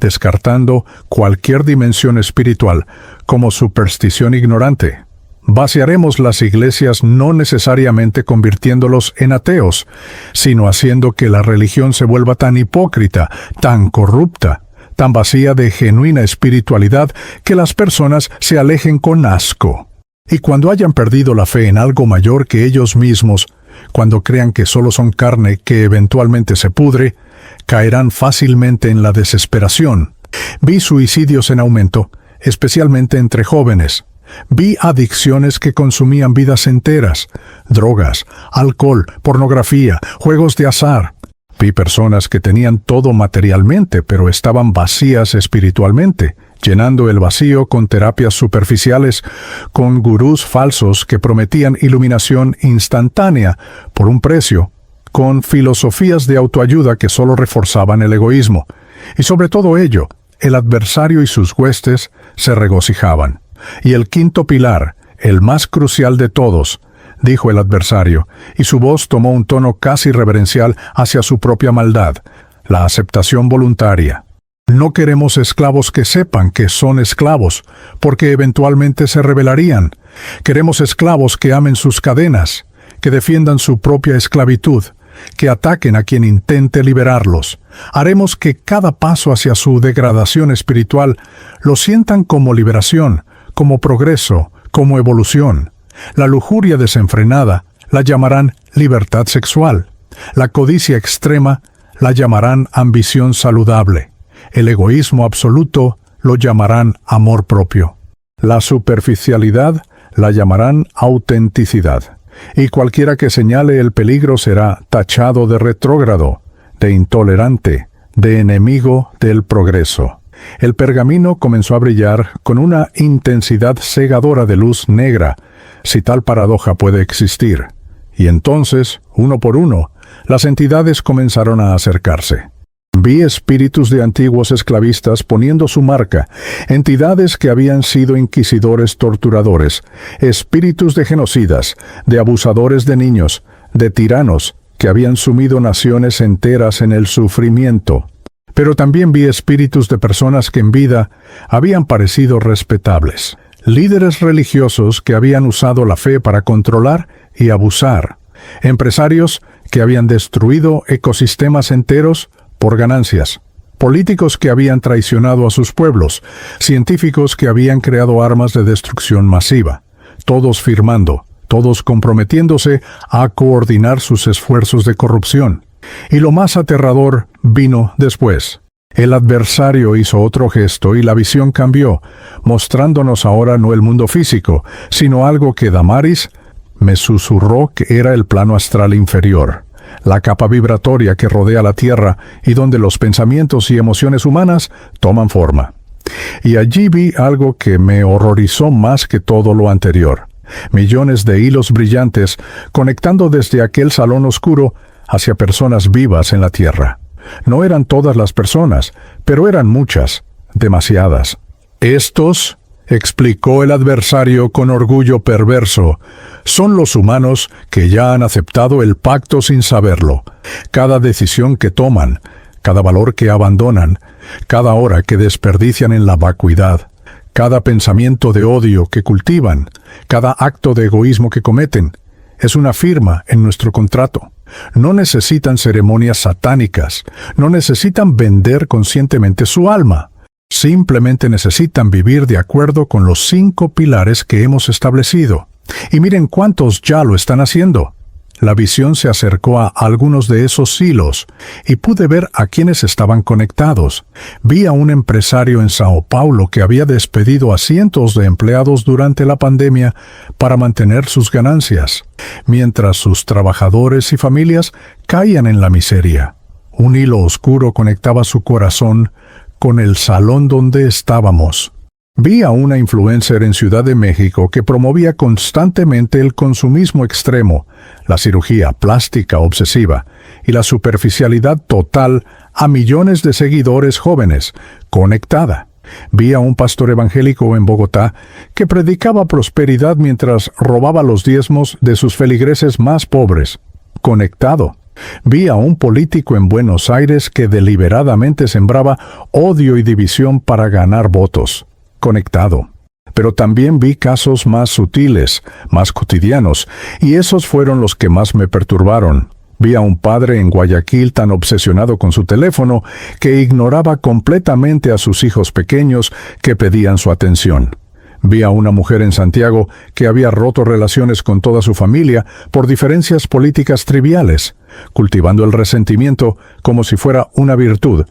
descartando cualquier dimensión espiritual como superstición ignorante. Vaciaremos las iglesias no necesariamente convirtiéndolos en ateos, sino haciendo que la religión se vuelva tan hipócrita, tan corrupta, tan vacía de genuina espiritualidad que las personas se alejen con asco. Y cuando hayan perdido la fe en algo mayor que ellos mismos, cuando crean que solo son carne que eventualmente se pudre, caerán fácilmente en la desesperación. Vi suicidios en aumento, especialmente entre jóvenes. Vi adicciones que consumían vidas enteras, drogas, alcohol, pornografía, juegos de azar. Vi personas que tenían todo materialmente, pero estaban vacías espiritualmente, llenando el vacío con terapias superficiales, con gurús falsos que prometían iluminación instantánea por un precio, con filosofías de autoayuda que solo reforzaban el egoísmo. Y sobre todo ello, el adversario y sus huestes se regocijaban. Y el quinto pilar, el más crucial de todos, dijo el adversario, y su voz tomó un tono casi reverencial hacia su propia maldad, la aceptación voluntaria. No queremos esclavos que sepan que son esclavos, porque eventualmente se rebelarían. Queremos esclavos que amen sus cadenas, que defiendan su propia esclavitud, que ataquen a quien intente liberarlos. Haremos que cada paso hacia su degradación espiritual lo sientan como liberación, como progreso, como evolución. La lujuria desenfrenada la llamarán libertad sexual. La codicia extrema la llamarán ambición saludable. El egoísmo absoluto lo llamarán amor propio. La superficialidad la llamarán autenticidad. Y cualquiera que señale el peligro será tachado de retrógrado, de intolerante, de enemigo del progreso. El pergamino comenzó a brillar con una intensidad cegadora de luz negra, si tal paradoja puede existir. Y entonces, uno por uno, las entidades comenzaron a acercarse. Vi espíritus de antiguos esclavistas poniendo su marca, entidades que habían sido inquisidores torturadores, espíritus de genocidas, de abusadores de niños, de tiranos que habían sumido naciones enteras en el sufrimiento. Pero también vi espíritus de personas que en vida habían parecido respetables, líderes religiosos que habían usado la fe para controlar y abusar, empresarios que habían destruido ecosistemas enteros por ganancias, políticos que habían traicionado a sus pueblos, científicos que habían creado armas de destrucción masiva, todos firmando, todos comprometiéndose a coordinar sus esfuerzos de corrupción. Y lo más aterrador vino después. El adversario hizo otro gesto y la visión cambió, mostrándonos ahora no el mundo físico, sino algo que Damaris me susurró que era el plano astral inferior, la capa vibratoria que rodea la Tierra y donde los pensamientos y emociones humanas toman forma. Y allí vi algo que me horrorizó más que todo lo anterior. Millones de hilos brillantes conectando desde aquel salón oscuro hacia personas vivas en la Tierra. No eran todas las personas, pero eran muchas, demasiadas. Estos, explicó el adversario con orgullo perverso, son los humanos que ya han aceptado el pacto sin saberlo. Cada decisión que toman, cada valor que abandonan, cada hora que desperdician en la vacuidad, cada pensamiento de odio que cultivan, cada acto de egoísmo que cometen, es una firma en nuestro contrato. No necesitan ceremonias satánicas, no necesitan vender conscientemente su alma. Simplemente necesitan vivir de acuerdo con los 5 pilares que hemos establecido. Y miren cuántos ya lo están haciendo. La visión se acercó a algunos de esos hilos y pude ver a quienes estaban conectados. Vi a un empresario en Sao Paulo que había despedido a cientos de empleados durante la pandemia para mantener sus ganancias, mientras sus trabajadores y familias caían en la miseria. Un hilo oscuro conectaba su corazón con el salón donde estábamos. Vi a una influencer en Ciudad de México que promovía constantemente el consumismo extremo, la cirugía plástica obsesiva y la superficialidad total a millones de seguidores jóvenes, conectada. Vi a un pastor evangélico en Bogotá que predicaba prosperidad mientras robaba los diezmos de sus feligreses más pobres, conectado. Vi a un político en Buenos Aires que deliberadamente sembraba odio y división para ganar votos, conectado. Pero también vi casos más sutiles, más cotidianos, y esos fueron los que más me perturbaron. Vi a un padre en Guayaquil tan obsesionado con su teléfono que ignoraba completamente a sus hijos pequeños que pedían su atención. Vi a una mujer en Santiago que había roto relaciones con toda su familia por diferencias políticas triviales, cultivando el resentimiento como si fuera una virtud.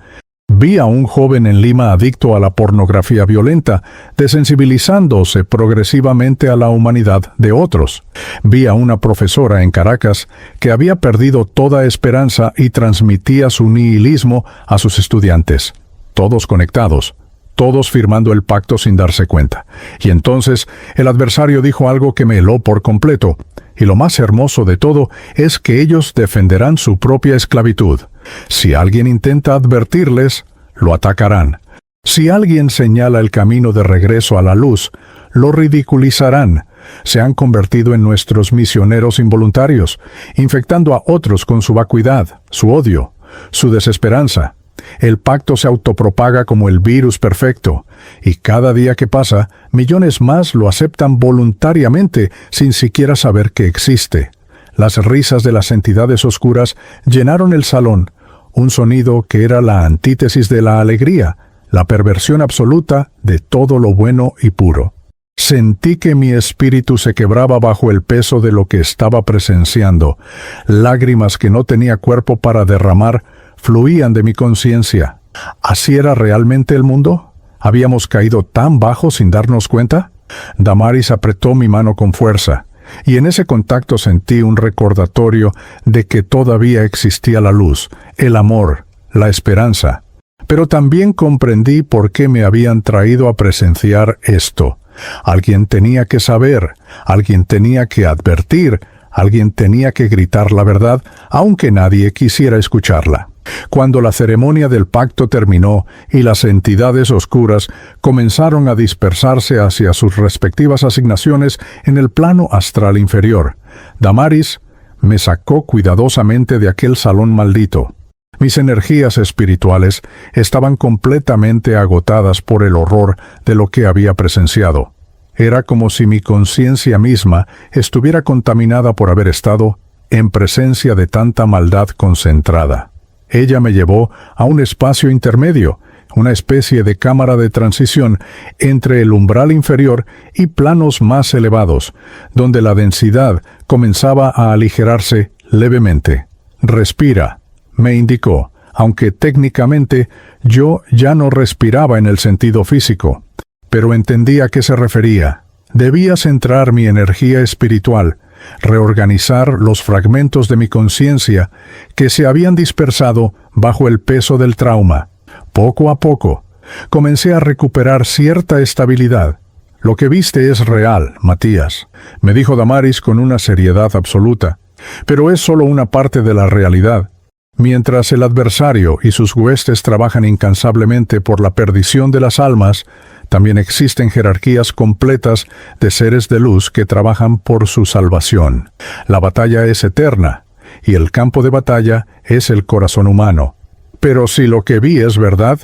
Vi a un joven en Lima adicto a la pornografía violenta, desensibilizándose progresivamente a la humanidad de otros. Vi a una profesora en Caracas que había perdido toda esperanza y transmitía su nihilismo a sus estudiantes. Todos conectados, todos firmando el pacto sin darse cuenta. Y entonces el adversario dijo algo que me heló por completo. Y lo más hermoso de todo es que ellos defenderán su propia esclavitud. Si alguien intenta advertirles, lo atacarán. Si alguien señala el camino de regreso a la luz, lo ridiculizarán. Se han convertido en nuestros misioneros involuntarios, infectando a otros con su vacuidad, su odio, su desesperanza. El pacto se autopropaga como el virus perfecto, y cada día que pasa, millones más lo aceptan voluntariamente sin siquiera saber que existe. Las risas de las entidades oscuras llenaron el salón, un sonido que era la antítesis de la alegría, la perversión absoluta de todo lo bueno y puro. Sentí que mi espíritu se quebraba bajo el peso de lo que estaba presenciando. Lágrimas que no tenía cuerpo para derramar fluían de mi conciencia. ¿Así era realmente el mundo? ¿Habíamos caído tan bajo sin darnos cuenta? Damaris apretó mi mano con fuerza, y en ese contacto sentí un recordatorio de que todavía existía la luz, el amor, la esperanza. Pero también comprendí por qué me habían traído a presenciar esto. Alguien tenía que saber, alguien tenía que advertir, alguien tenía que gritar la verdad, aunque nadie quisiera escucharla. Cuando la ceremonia del pacto terminó y las entidades oscuras comenzaron a dispersarse hacia sus respectivas asignaciones en el plano astral inferior, Damaris me sacó cuidadosamente de aquel salón maldito. Mis energías espirituales estaban completamente agotadas por el horror de lo que había presenciado. Era como si mi conciencia misma estuviera contaminada por haber estado en presencia de tanta maldad concentrada. Ella me llevó a un espacio intermedio, una especie de cámara de transición entre el umbral inferior y planos más elevados, donde la densidad comenzaba a aligerarse levemente. «Respira», me indicó, aunque técnicamente yo ya no respiraba en el sentido físico. Pero entendí a qué se refería. Debía centrar mi energía espiritual, reorganizar los fragmentos de mi conciencia que se habían dispersado bajo el peso del trauma. Poco a poco, comencé a recuperar cierta estabilidad. «Lo que viste es real, Matías», me dijo Damaris con una seriedad absoluta, «pero es solo una parte de la realidad. Mientras el adversario y sus huestes trabajan incansablemente por la perdición de las almas, también existen jerarquías completas de seres de luz que trabajan por su salvación. La batalla es eterna, y el campo de batalla es el corazón humano. Pero si lo que vi es verdad»,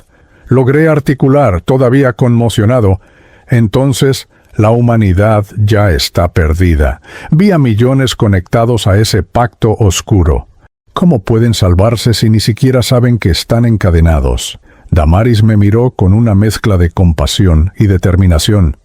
logré articular, todavía conmocionado, «entonces la humanidad ya está perdida. Vi a millones conectados a ese pacto oscuro. ¿Cómo pueden salvarse si ni siquiera saben que están encadenados?» Damaris me miró con una mezcla de compasión y determinación.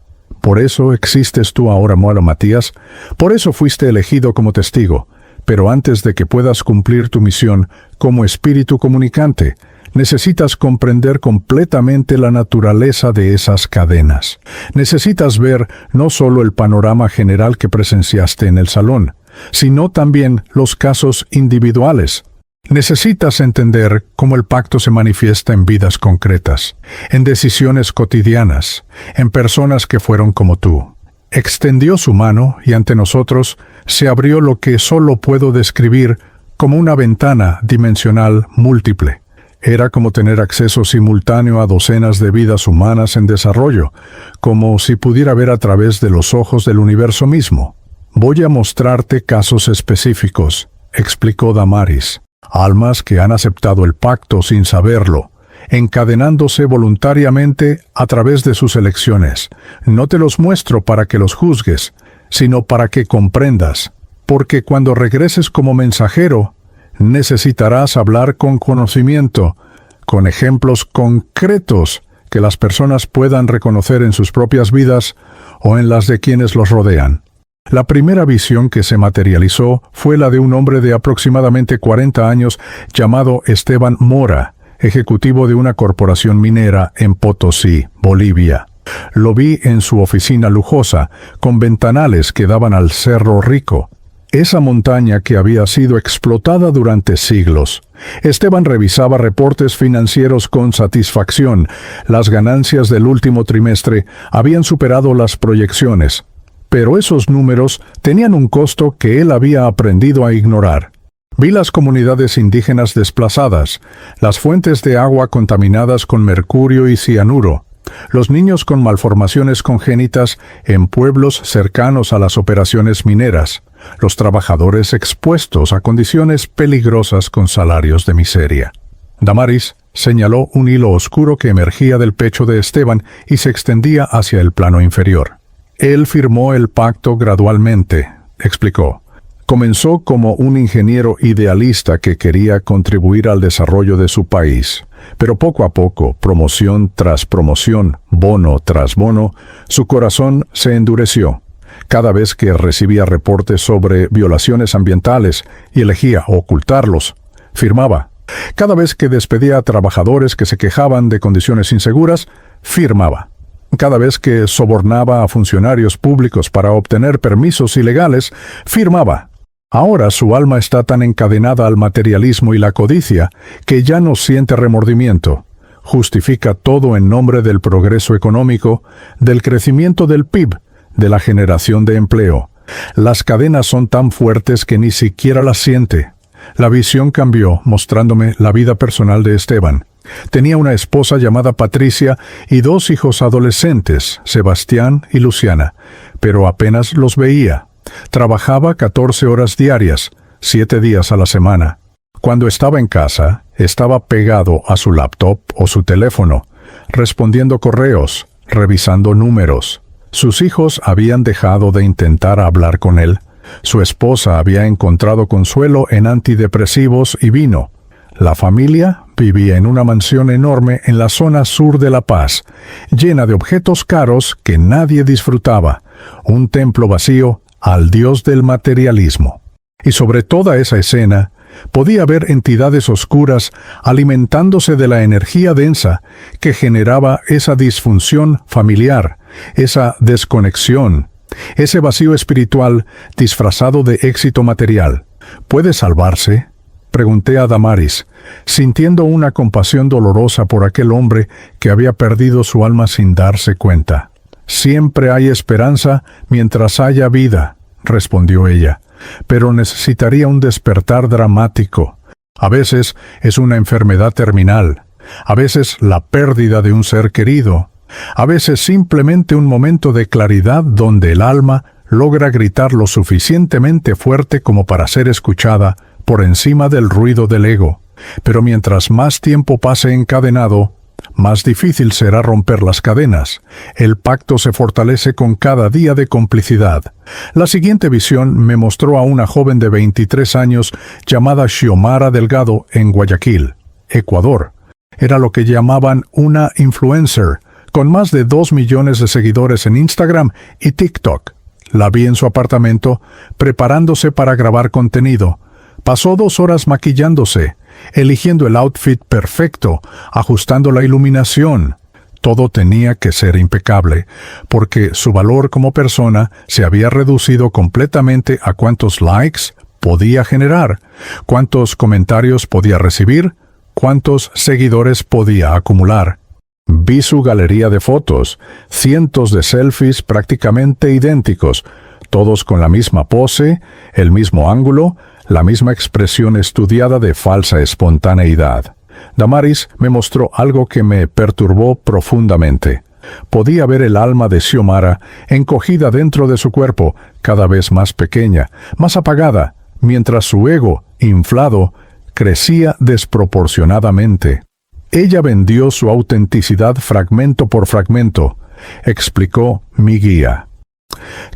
«Por eso existes tú ahora, Matías. Por eso fuiste elegido como testigo. Pero antes de que puedas cumplir tu misión como espíritu comunicante, necesitas comprender completamente la naturaleza de esas cadenas. Necesitas ver no solo el panorama general que presenciaste en el salón, sino también los casos individuales. Necesitas entender cómo el pacto se manifiesta en vidas concretas, en decisiones cotidianas, en personas que fueron como tú». Extendió su mano y ante nosotros se abrió lo que solo puedo describir como una ventana dimensional múltiple. Era como tener acceso simultáneo a docenas de vidas humanas en desarrollo, como si pudiera ver a través de los ojos del universo mismo. «Voy a mostrarte casos específicos», explicó Damaris. «Almas que han aceptado el pacto sin saberlo, encadenándose voluntariamente a través de sus elecciones. No te los muestro para que los juzgues, sino para que comprendas, porque cuando regreses como mensajero, necesitarás hablar con conocimiento, con ejemplos concretos que las personas puedan reconocer en sus propias vidas o en las de quienes los rodean». La primera visión que se materializó fue la de un hombre de aproximadamente 40 años llamado Esteban Mora, ejecutivo de una corporación minera en Potosí, Bolivia. Lo vi en su oficina lujosa, con ventanales que daban al Cerro Rico, esa montaña que había sido explotada durante siglos. Esteban revisaba reportes financieros con satisfacción. Las ganancias del último trimestre habían superado las proyecciones, pero esos números tenían un costo que él había aprendido a ignorar. Vi las comunidades indígenas desplazadas, las fuentes de agua contaminadas con mercurio y cianuro, los niños con malformaciones congénitas en pueblos cercanos a las operaciones mineras, los trabajadores expuestos a condiciones peligrosas con salarios de miseria. Damaris señaló un hilo oscuro que emergía del pecho de Esteban y se extendía hacia el plano inferior. «Él firmó el pacto gradualmente», explicó. «Comenzó como un ingeniero idealista que quería contribuir al desarrollo de su país, pero poco a poco, promoción tras promoción, bono tras bono, su corazón se endureció. Cada vez que recibía reportes sobre violaciones ambientales y elegía ocultarlos, firmaba. Cada vez que despedía a trabajadores que se quejaban de condiciones inseguras, firmaba. Cada vez que sobornaba a funcionarios públicos para obtener permisos ilegales, firmaba. Ahora su alma está tan encadenada al materialismo y la codicia que ya no siente remordimiento. Justifica todo en nombre del progreso económico, del crecimiento del PIB, de la generación de empleo. Las cadenas son tan fuertes que ni siquiera las siente». La visión cambió, mostrándome la vida personal de Esteban. Tenía una esposa llamada Patricia y 2 hijos adolescentes, Sebastián y Luciana, pero apenas los veía. Trabajaba 14 horas diarias, 7 días a la semana. Cuando estaba en casa, estaba pegado a su laptop o su teléfono, respondiendo correos, revisando números. Sus hijos habían dejado de intentar hablar con él. Su esposa había encontrado consuelo en antidepresivos y vino. La familia vivía en una mansión enorme en la zona sur de La Paz, llena de objetos caros que nadie disfrutaba, un templo vacío al dios del materialismo. Y sobre toda esa escena, Podía ver entidades oscuras alimentándose de la energía densa que generaba esa disfunción familiar, esa desconexión, ese vacío espiritual disfrazado de éxito material. ¿Puede salvarse?, pregunté a Damaris, sintiendo una compasión dolorosa por aquel hombre que había perdido su alma sin darse cuenta. Siempre hay esperanza mientras haya vida, respondió ella, pero necesitaría un despertar dramático. A veces es una enfermedad terminal, a veces la pérdida de un ser querido, a veces simplemente un momento de claridad donde el alma logra gritar lo suficientemente fuerte como para ser escuchada por encima del ruido del ego. Pero mientras más tiempo pase encadenado, más difícil será romper las cadenas. El pacto se fortalece con cada día de complicidad. La siguiente visión me mostró a una joven de 23 años llamada Xiomara Delgado en Guayaquil, Ecuador. Era lo que llamaban una influencer, con más de 2 millones de seguidores en Instagram y TikTok. La vi en su apartamento, preparándose para grabar contenido. Pasó 2 horas maquillándose, eligiendo el outfit perfecto, ajustando la iluminación. Todo tenía que ser impecable, porque su valor como persona se había reducido completamente a cuántos likes podía generar, cuántos comentarios podía recibir, cuántos seguidores podía acumular. Vi su galería de fotos, cientos de selfies prácticamente idénticos, todos con la misma pose, el mismo ángulo, la misma expresión estudiada de falsa espontaneidad. Damaris me mostró algo que me perturbó profundamente. Podía ver el alma de Xiomara encogida dentro de su cuerpo, cada vez más pequeña, más apagada, mientras su ego, inflado, crecía desproporcionadamente. Ella vendió su autenticidad fragmento por fragmento, explicó mi guía.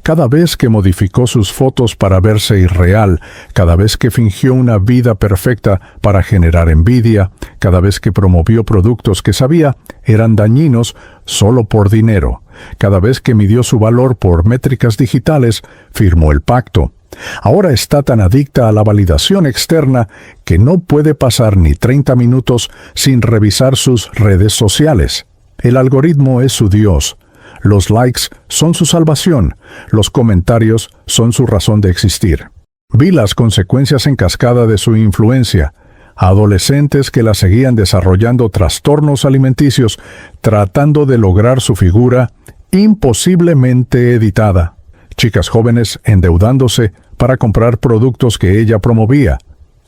Cada vez que modificó sus fotos para verse irreal, cada vez que fingió una vida perfecta para generar envidia, cada vez que promovió productos que sabía eran dañinos solo por dinero, cada vez que midió su valor por métricas digitales, firmó el pacto. Ahora está tan adicta a la validación externa que no puede pasar ni 30 minutos sin revisar sus redes sociales. El algoritmo es su Dios. Los likes son su salvación, los comentarios son su razón de existir. Vi las consecuencias en cascada de su influencia. Adolescentes que la seguían desarrollando trastornos alimenticios, tratando de lograr su figura imposiblemente editada. Chicas jóvenes endeudándose para comprar productos que ella promovía.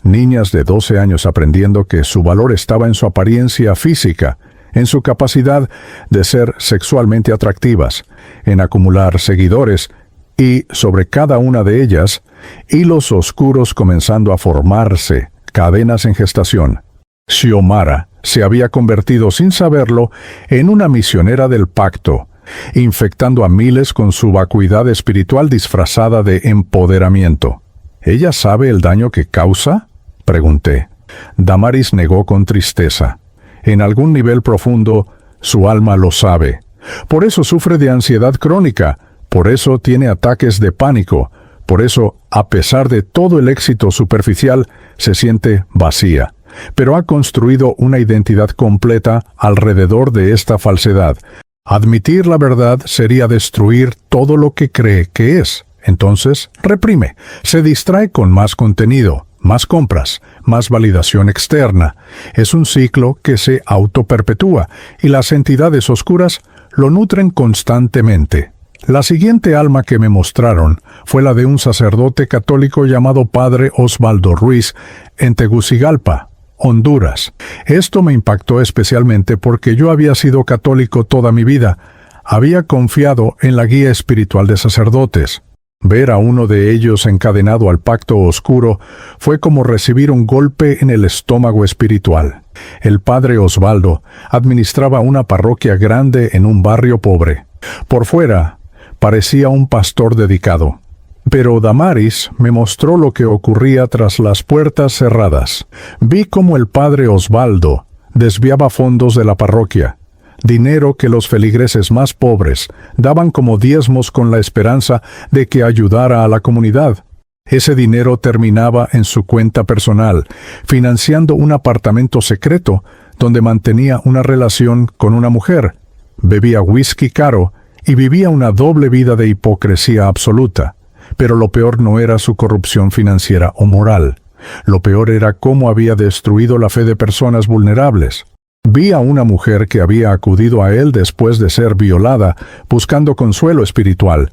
Niñas de 12 años aprendiendo que su valor estaba en su apariencia física, en su capacidad de ser sexualmente atractivas, en acumular seguidores y, sobre cada una de ellas, hilos oscuros comenzando a formarse, cadenas en gestación. Xiomara se había convertido sin saberlo en una misionera del pacto, infectando a miles con su vacuidad espiritual disfrazada de empoderamiento. ¿Ella sabe el daño que causa?, pregunté. Damaris negó con tristeza. En algún nivel profundo, su alma lo sabe. Por eso sufre de ansiedad crónica, por eso tiene ataques de pánico, por eso, a pesar de todo el éxito superficial, se siente vacía. Pero ha construido una identidad completa alrededor de esta falsedad. Admitir la verdad sería destruir todo lo que cree que es. Entonces, reprime, se distrae con más contenido, más compras, más validación externa. Es un ciclo que se autoperpetúa y las entidades oscuras lo nutren constantemente. La siguiente alma que me mostraron fue la de un sacerdote católico llamado Padre Osvaldo Ruiz en Tegucigalpa, Honduras. Esto me impactó especialmente porque yo había sido católico toda mi vida. Había confiado en la guía espiritual de sacerdotes. Ver a uno de ellos encadenado al pacto oscuro fue como recibir un golpe en el estómago espiritual. El padre Osvaldo administraba una parroquia grande en un barrio pobre. Por fuera, parecía un pastor dedicado. Pero Damaris me mostró lo que ocurría tras las puertas cerradas. Vi cómo el padre Osvaldo desviaba fondos de la parroquia, dinero que los feligreses más pobres daban como diezmos con la esperanza de que ayudara a la comunidad. Ese dinero terminaba en su cuenta personal, financiando un apartamento secreto donde mantenía una relación con una mujer, bebía whisky caro y vivía una doble vida de hipocresía absoluta. Pero lo peor no era su corrupción financiera o moral. Lo peor era cómo había destruido la fe de personas vulnerables. Vi a una mujer que había acudido a él después de ser violada, buscando consuelo espiritual,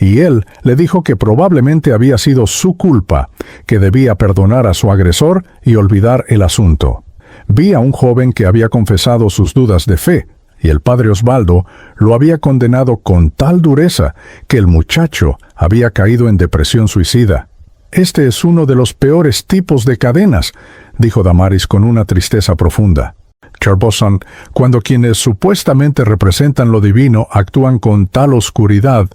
y él le dijo que probablemente había sido su culpa, que debía perdonar a su agresor y olvidar el asunto. Vi a un joven que había confesado sus dudas de fe, y el padre Osvaldo lo había condenado con tal dureza que el muchacho había caído en depresión suicida. «Este es uno de los peores tipos de cadenas», dijo Damaris con una tristeza profunda. Churboson, cuando quienes supuestamente representan lo divino actúan con tal oscuridad,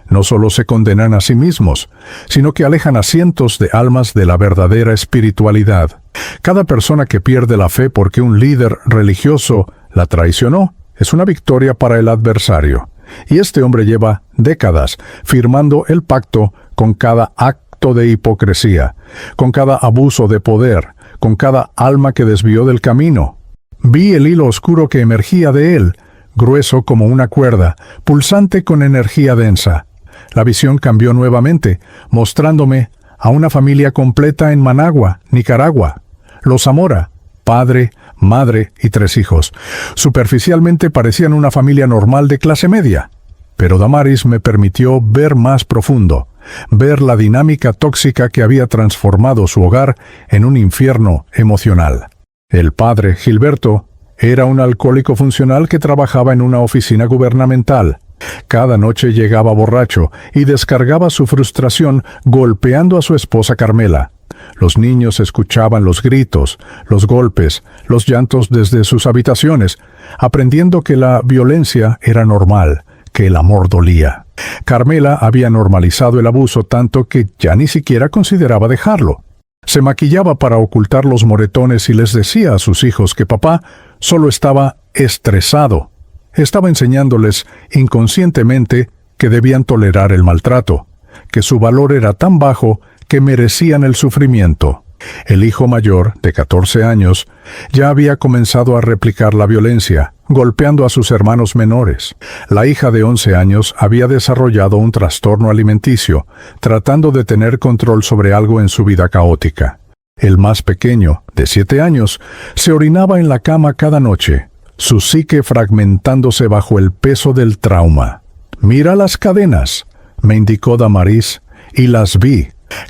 no solo se condenan a sí mismos, sino que alejan a cientos de almas de la verdadera espiritualidad. Cada persona que pierde la fe porque un líder religioso la traicionó es una victoria para el adversario. Y este hombre lleva décadas firmando el pacto con cada acto de hipocresía, con cada abuso de poder, con cada alma que desvió del camino. Vi el hilo oscuro que emergía de él, grueso como una cuerda, pulsante con energía densa. La visión cambió nuevamente, mostrándome a una familia completa en Managua, Nicaragua. Los Zamora, padre, madre y 3 hijos. Superficialmente parecían una familia normal de clase media. Pero Damaris me permitió ver más profundo, ver la dinámica tóxica que había transformado su hogar en un infierno emocional. El padre, Gilberto, era un alcohólico funcional que trabajaba en una oficina gubernamental. Cada noche llegaba borracho y descargaba su frustración golpeando a su esposa Carmela. Los niños escuchaban los gritos, los golpes, los llantos desde sus habitaciones, aprendiendo que la violencia era normal, que el amor dolía. Carmela había normalizado el abuso tanto que ya ni siquiera consideraba dejarlo. Se maquillaba para ocultar los moretones y les decía a sus hijos que papá solo estaba estresado. Estaba enseñándoles inconscientemente que debían tolerar el maltrato, que su valor era tan bajo que merecían el sufrimiento. El hijo mayor, de 14 años, ya había comenzado a replicar la violencia, golpeando a sus hermanos menores. La hija de 11 años había desarrollado un trastorno alimenticio, tratando de tener control sobre algo en su vida caótica. El más pequeño, de 7 años, se orinaba en la cama cada noche, su psique fragmentándose bajo el peso del trauma. «Mira las cadenas», me indicó Damaris, y las vi.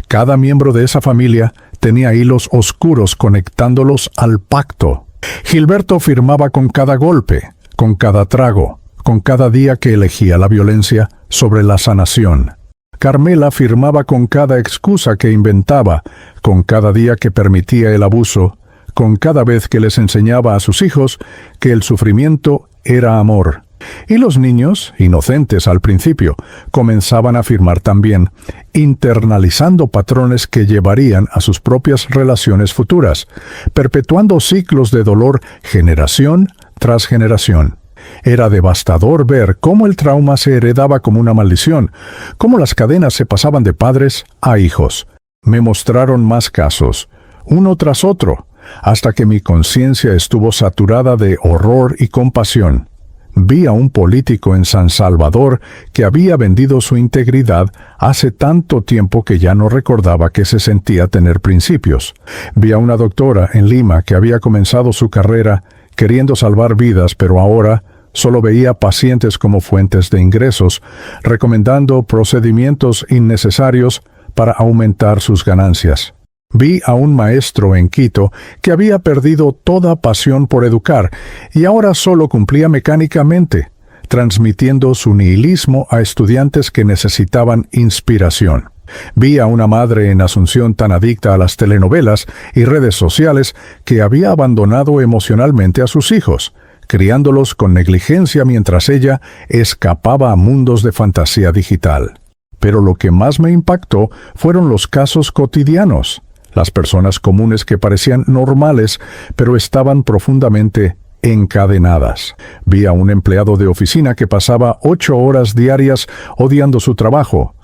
Cada miembro de esa familia tenía hilos oscuros conectándolos al pacto. Gilberto firmaba con cada golpe, con cada trago, con cada día que elegía la violencia sobre la sanación. Carmela firmaba con cada excusa que inventaba, con cada día que permitía el abuso, con cada vez que les enseñaba a sus hijos que el sufrimiento era amor. Y los niños, inocentes al principio, comenzaban a firmar también, internalizando patrones que llevarían a sus propias relaciones futuras, perpetuando ciclos de dolor generación tras generación. Era devastador ver cómo el trauma se heredaba como una maldición, cómo las cadenas se pasaban de padres a hijos. Me mostraron más casos, uno tras otro, hasta que mi conciencia estuvo saturada de horror y compasión. Vi a un político en San Salvador que había vendido su integridad hace tanto tiempo que ya no recordaba que se sentía tener principios. Vi a una doctora en Lima que había comenzado su carrera queriendo salvar vidas, pero ahora solo veía pacientes como fuentes de ingresos, recomendando procedimientos innecesarios para aumentar sus ganancias. Vi a un maestro en Quito que había perdido toda pasión por educar y ahora solo cumplía mecánicamente, transmitiendo su nihilismo a estudiantes que necesitaban inspiración. Vi a una madre en Asunción tan adicta a las telenovelas y redes sociales que había abandonado emocionalmente a sus hijos, criándolos con negligencia mientras ella escapaba a mundos de fantasía digital. Pero lo que más me impactó fueron los casos cotidianos. Las personas comunes que parecían normales, pero estaban profundamente encadenadas. Vi a un empleado de oficina que pasaba 8 horas diarias odiando su trabajo,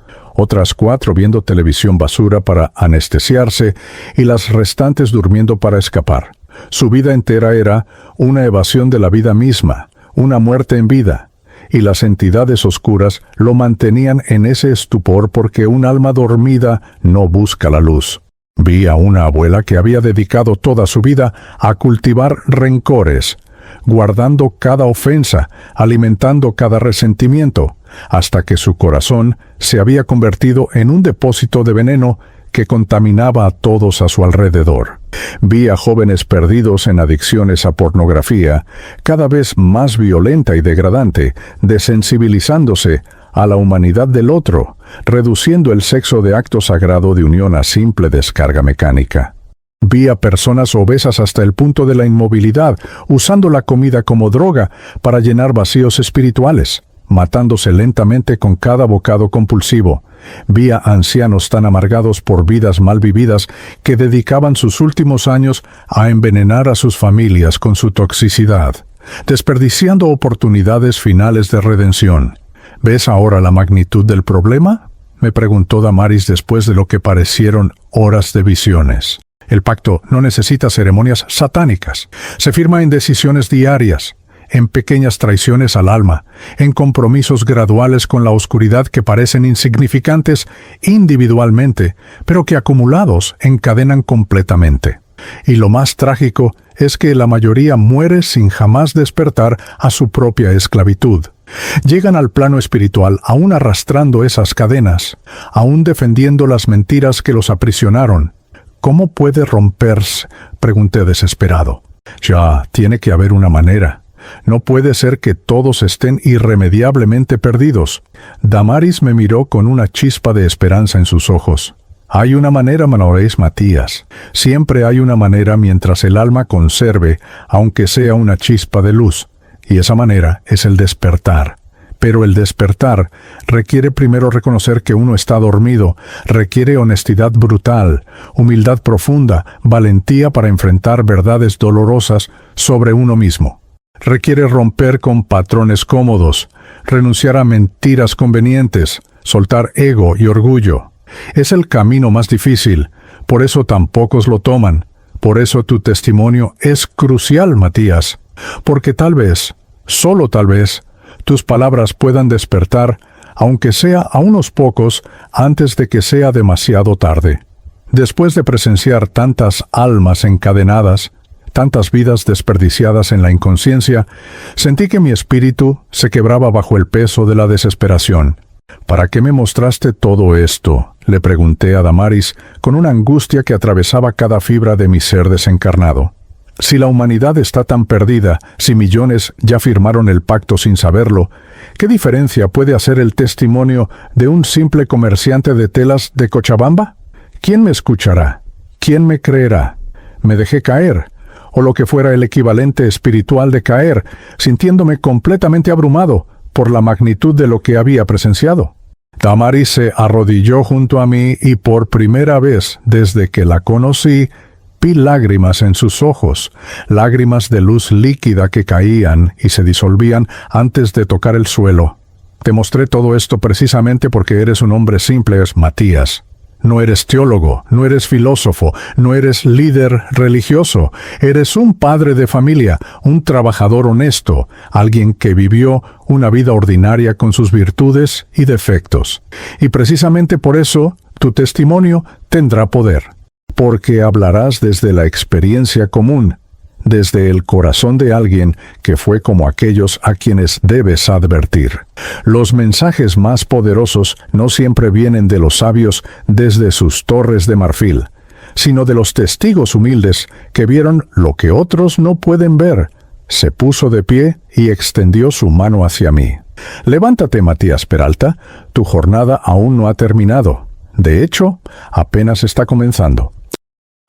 otras 4 viendo televisión basura para anestesiarse y las restantes durmiendo para escapar. Su vida entera era una evasión de la vida misma, una muerte en vida, y las entidades oscuras lo mantenían en ese estupor porque un alma dormida no busca la luz. Vi a una abuela que había dedicado toda su vida a cultivar rencores, guardando cada ofensa, alimentando cada resentimiento, hasta que su corazón se había convertido en un depósito de veneno que contaminaba a todos a su alrededor. Vi a jóvenes perdidos en adicciones a pornografía, cada vez más violenta y degradante, desensibilizándose a la humanidad del otro, reduciendo el sexo de acto sagrado de unión a simple descarga mecánica. Vi a personas obesas hasta el punto de la inmovilidad, usando la comida como droga para llenar vacíos espirituales, matándose lentamente con cada bocado compulsivo. Vi a ancianos tan amargados por vidas mal vividas que dedicaban sus últimos años a envenenar a sus familias con su toxicidad, desperdiciando oportunidades finales de redención. ¿Ves ahora la magnitud del problema?, me preguntó Damaris después de lo que parecieron horas de visiones. El pacto no necesita ceremonias satánicas. Se firma en decisiones diarias, en pequeñas traiciones al alma, en compromisos graduales con la oscuridad que parecen insignificantes individualmente, pero que acumulados encadenan completamente. Y lo más trágico es que la mayoría muere sin jamás despertar a su propia esclavitud. Llegan al plano espiritual aún arrastrando esas cadenas, aún defendiendo las mentiras que los aprisionaron. ¿Cómo puede romperse?, pregunté desesperado. Ya, tiene que haber una manera. No puede ser que todos estén irremediablemente perdidos. Damaris me miró con una chispa de esperanza en sus ojos. Hay una manera, Manoréis Matías. Siempre hay una manera mientras el alma conserve, aunque sea una chispa de luz. Y esa manera es el despertar. Pero el despertar requiere primero reconocer que uno está dormido, requiere honestidad brutal, humildad profunda, valentía para enfrentar verdades dolorosas sobre uno mismo. Requiere romper con patrones cómodos, renunciar a mentiras convenientes, soltar ego y orgullo. Es el camino más difícil, por eso tan pocos lo toman. Por eso tu testimonio es crucial, Matías, porque tal vez, solo tal vez, tus palabras puedan despertar, aunque sea a unos pocos, antes de que sea demasiado tarde. Después de presenciar tantas almas encadenadas, tantas vidas desperdiciadas en la inconsciencia, sentí que mi espíritu se quebraba bajo el peso de la desesperación. ¿Para qué me mostraste todo esto?, le pregunté a Damaris con una angustia que atravesaba cada fibra de mi ser desencarnado. Si la humanidad está tan perdida, si millones ya firmaron el pacto sin saberlo, ¿qué diferencia puede hacer el testimonio de un simple comerciante de telas de Cochabamba? ¿Quién me escuchará? ¿Quién me creerá? Me dejé caer, o lo que fuera el equivalente espiritual de caer, sintiéndome completamente abrumado por la magnitud de lo que había presenciado. Damaris se arrodilló junto a mí y por primera vez desde que la conocí, vi lágrimas en sus ojos, lágrimas de luz líquida que caían y se disolvían antes de tocar el suelo. Te mostré todo esto precisamente porque eres un hombre simple, Matías. No eres teólogo, no eres filósofo, no eres líder religioso. Eres un padre de familia, un trabajador honesto, alguien que vivió una vida ordinaria con sus virtudes y defectos. Y precisamente por eso, tu testimonio tendrá poder. Porque hablarás desde la experiencia común, desde el corazón de alguien que fue como aquellos a quienes debes advertir. Los mensajes más poderosos no siempre vienen de los sabios desde sus torres de marfil, sino de los testigos humildes que vieron lo que otros no pueden ver. Se puso de pie y extendió su mano hacia mí. Levántate, Matías Peralta, tu jornada aún no ha terminado. De hecho, apenas está comenzando.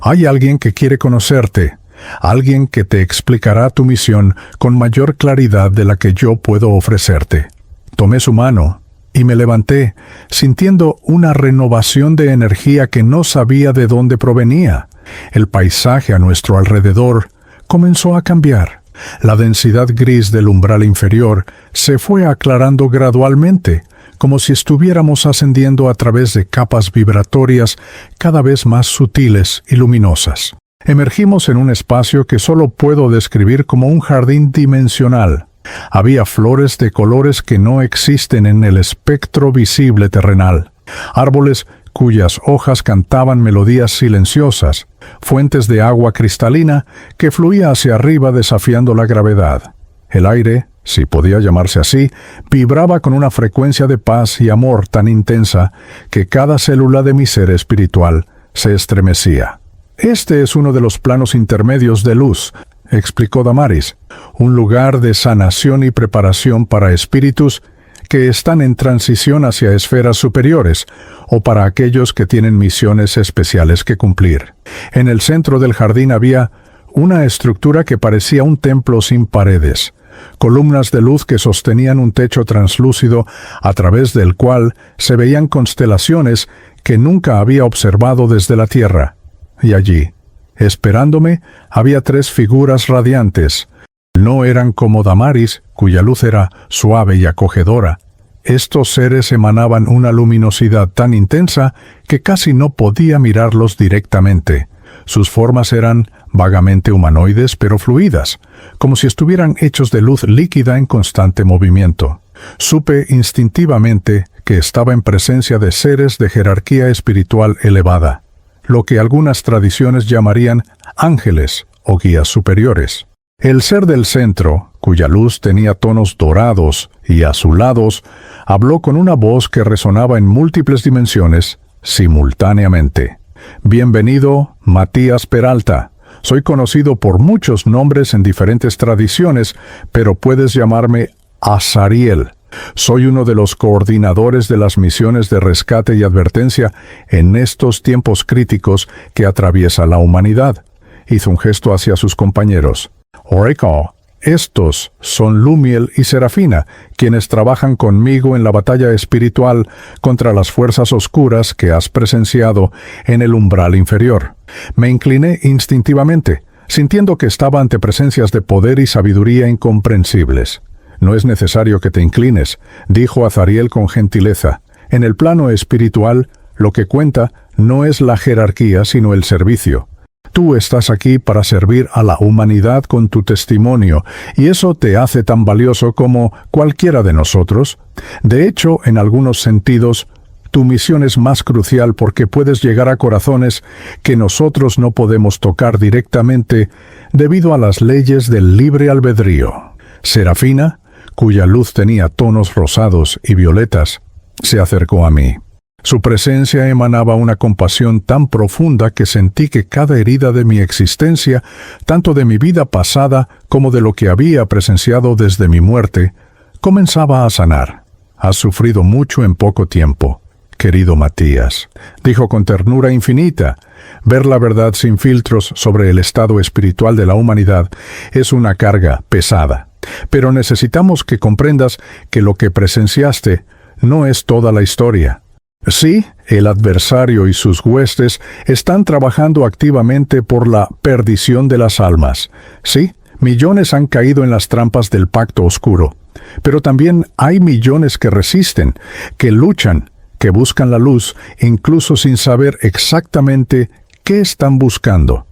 Hay alguien que quiere conocerte, alguien que te explicará tu misión con mayor claridad de la que yo puedo ofrecerte. Tomé su mano y me levanté, sintiendo una renovación de energía que no sabía de dónde provenía. El paisaje a nuestro alrededor comenzó a cambiar. La densidad gris del umbral inferior se fue aclarando gradualmente, como si estuviéramos ascendiendo a través de capas vibratorias cada vez más sutiles y luminosas. Emergimos en un espacio que solo puedo describir como un jardín dimensional. Había flores de colores que no existen en el espectro visible terrenal, árboles cuyas hojas cantaban melodías silenciosas, fuentes de agua cristalina que fluía hacia arriba desafiando la gravedad. El aire, si podía llamarse así, vibraba con una frecuencia de paz y amor tan intensa que cada célula de mi ser espiritual se estremecía. Este es uno de los planos intermedios de luz, explicó Damaris, un lugar de sanación y preparación para espíritus que están en transición hacia esferas superiores o para aquellos que tienen misiones especiales que cumplir. En el centro del jardín había una estructura que parecía un templo sin paredes, columnas de luz que sostenían un techo translúcido a través del cual se veían constelaciones que nunca había observado desde la Tierra. Y allí, esperándome, había 3 figuras radiantes. No eran como Damaris, cuya luz era suave y acogedora. Estos seres emanaban una luminosidad tan intensa que casi no podía mirarlos directamente. Sus formas eran vagamente humanoides pero fluidas, como si estuvieran hechos de luz líquida en constante movimiento. Supe instintivamente que estaba en presencia de seres de jerarquía espiritual elevada, lo que algunas tradiciones llamarían ángeles o guías superiores. El ser del centro, cuya luz tenía tonos dorados y azulados, habló con una voz que resonaba en múltiples dimensiones simultáneamente. Bienvenido, Matías Peralta. Soy conocido por muchos nombres en diferentes tradiciones, pero puedes llamarme Azariel. Soy uno de los coordinadores de las misiones de rescate y advertencia en estos tiempos críticos que atraviesa la humanidad. Hizo un gesto hacia sus compañeros. Oracle, estos son Lumiel y Serafina, quienes trabajan conmigo en la batalla espiritual contra las fuerzas oscuras que has presenciado en el umbral inferior. Me incliné instintivamente, sintiendo que estaba ante presencias de poder y sabiduría incomprensibles. No es necesario que te inclines, dijo Azariel con gentileza. En el plano espiritual, lo que cuenta no es la jerarquía, sino el servicio. Tú estás aquí para servir a la humanidad con tu testimonio, y eso te hace tan valioso como cualquiera de nosotros. De hecho, en algunos sentidos, tu misión es más crucial porque puedes llegar a corazones que nosotros no podemos tocar directamente debido a las leyes del libre albedrío. Serafina, cuya luz tenía tonos rosados y violetas, se acercó a mí. Su presencia emanaba una compasión tan profunda que sentí que cada herida de mi existencia, tanto de mi vida pasada como de lo que había presenciado desde mi muerte, comenzaba a sanar. Has sufrido mucho en poco tiempo, querido Matías, dijo con ternura infinita. Ver la verdad sin filtros sobre el estado espiritual de la humanidad es una carga pesada. Pero necesitamos que comprendas que lo que presenciaste no es toda la historia. Sí, el adversario y sus huestes están trabajando activamente por la perdición de las almas. Sí, millones han caído en las trampas del pacto oscuro. Pero también hay millones que resisten, que luchan, que buscan la luz, incluso sin saber exactamente qué están buscando.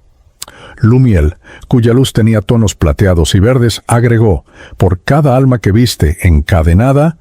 Lumiel, cuya luz tenía tonos plateados y verdes, agregó: por cada alma que viste encadenada,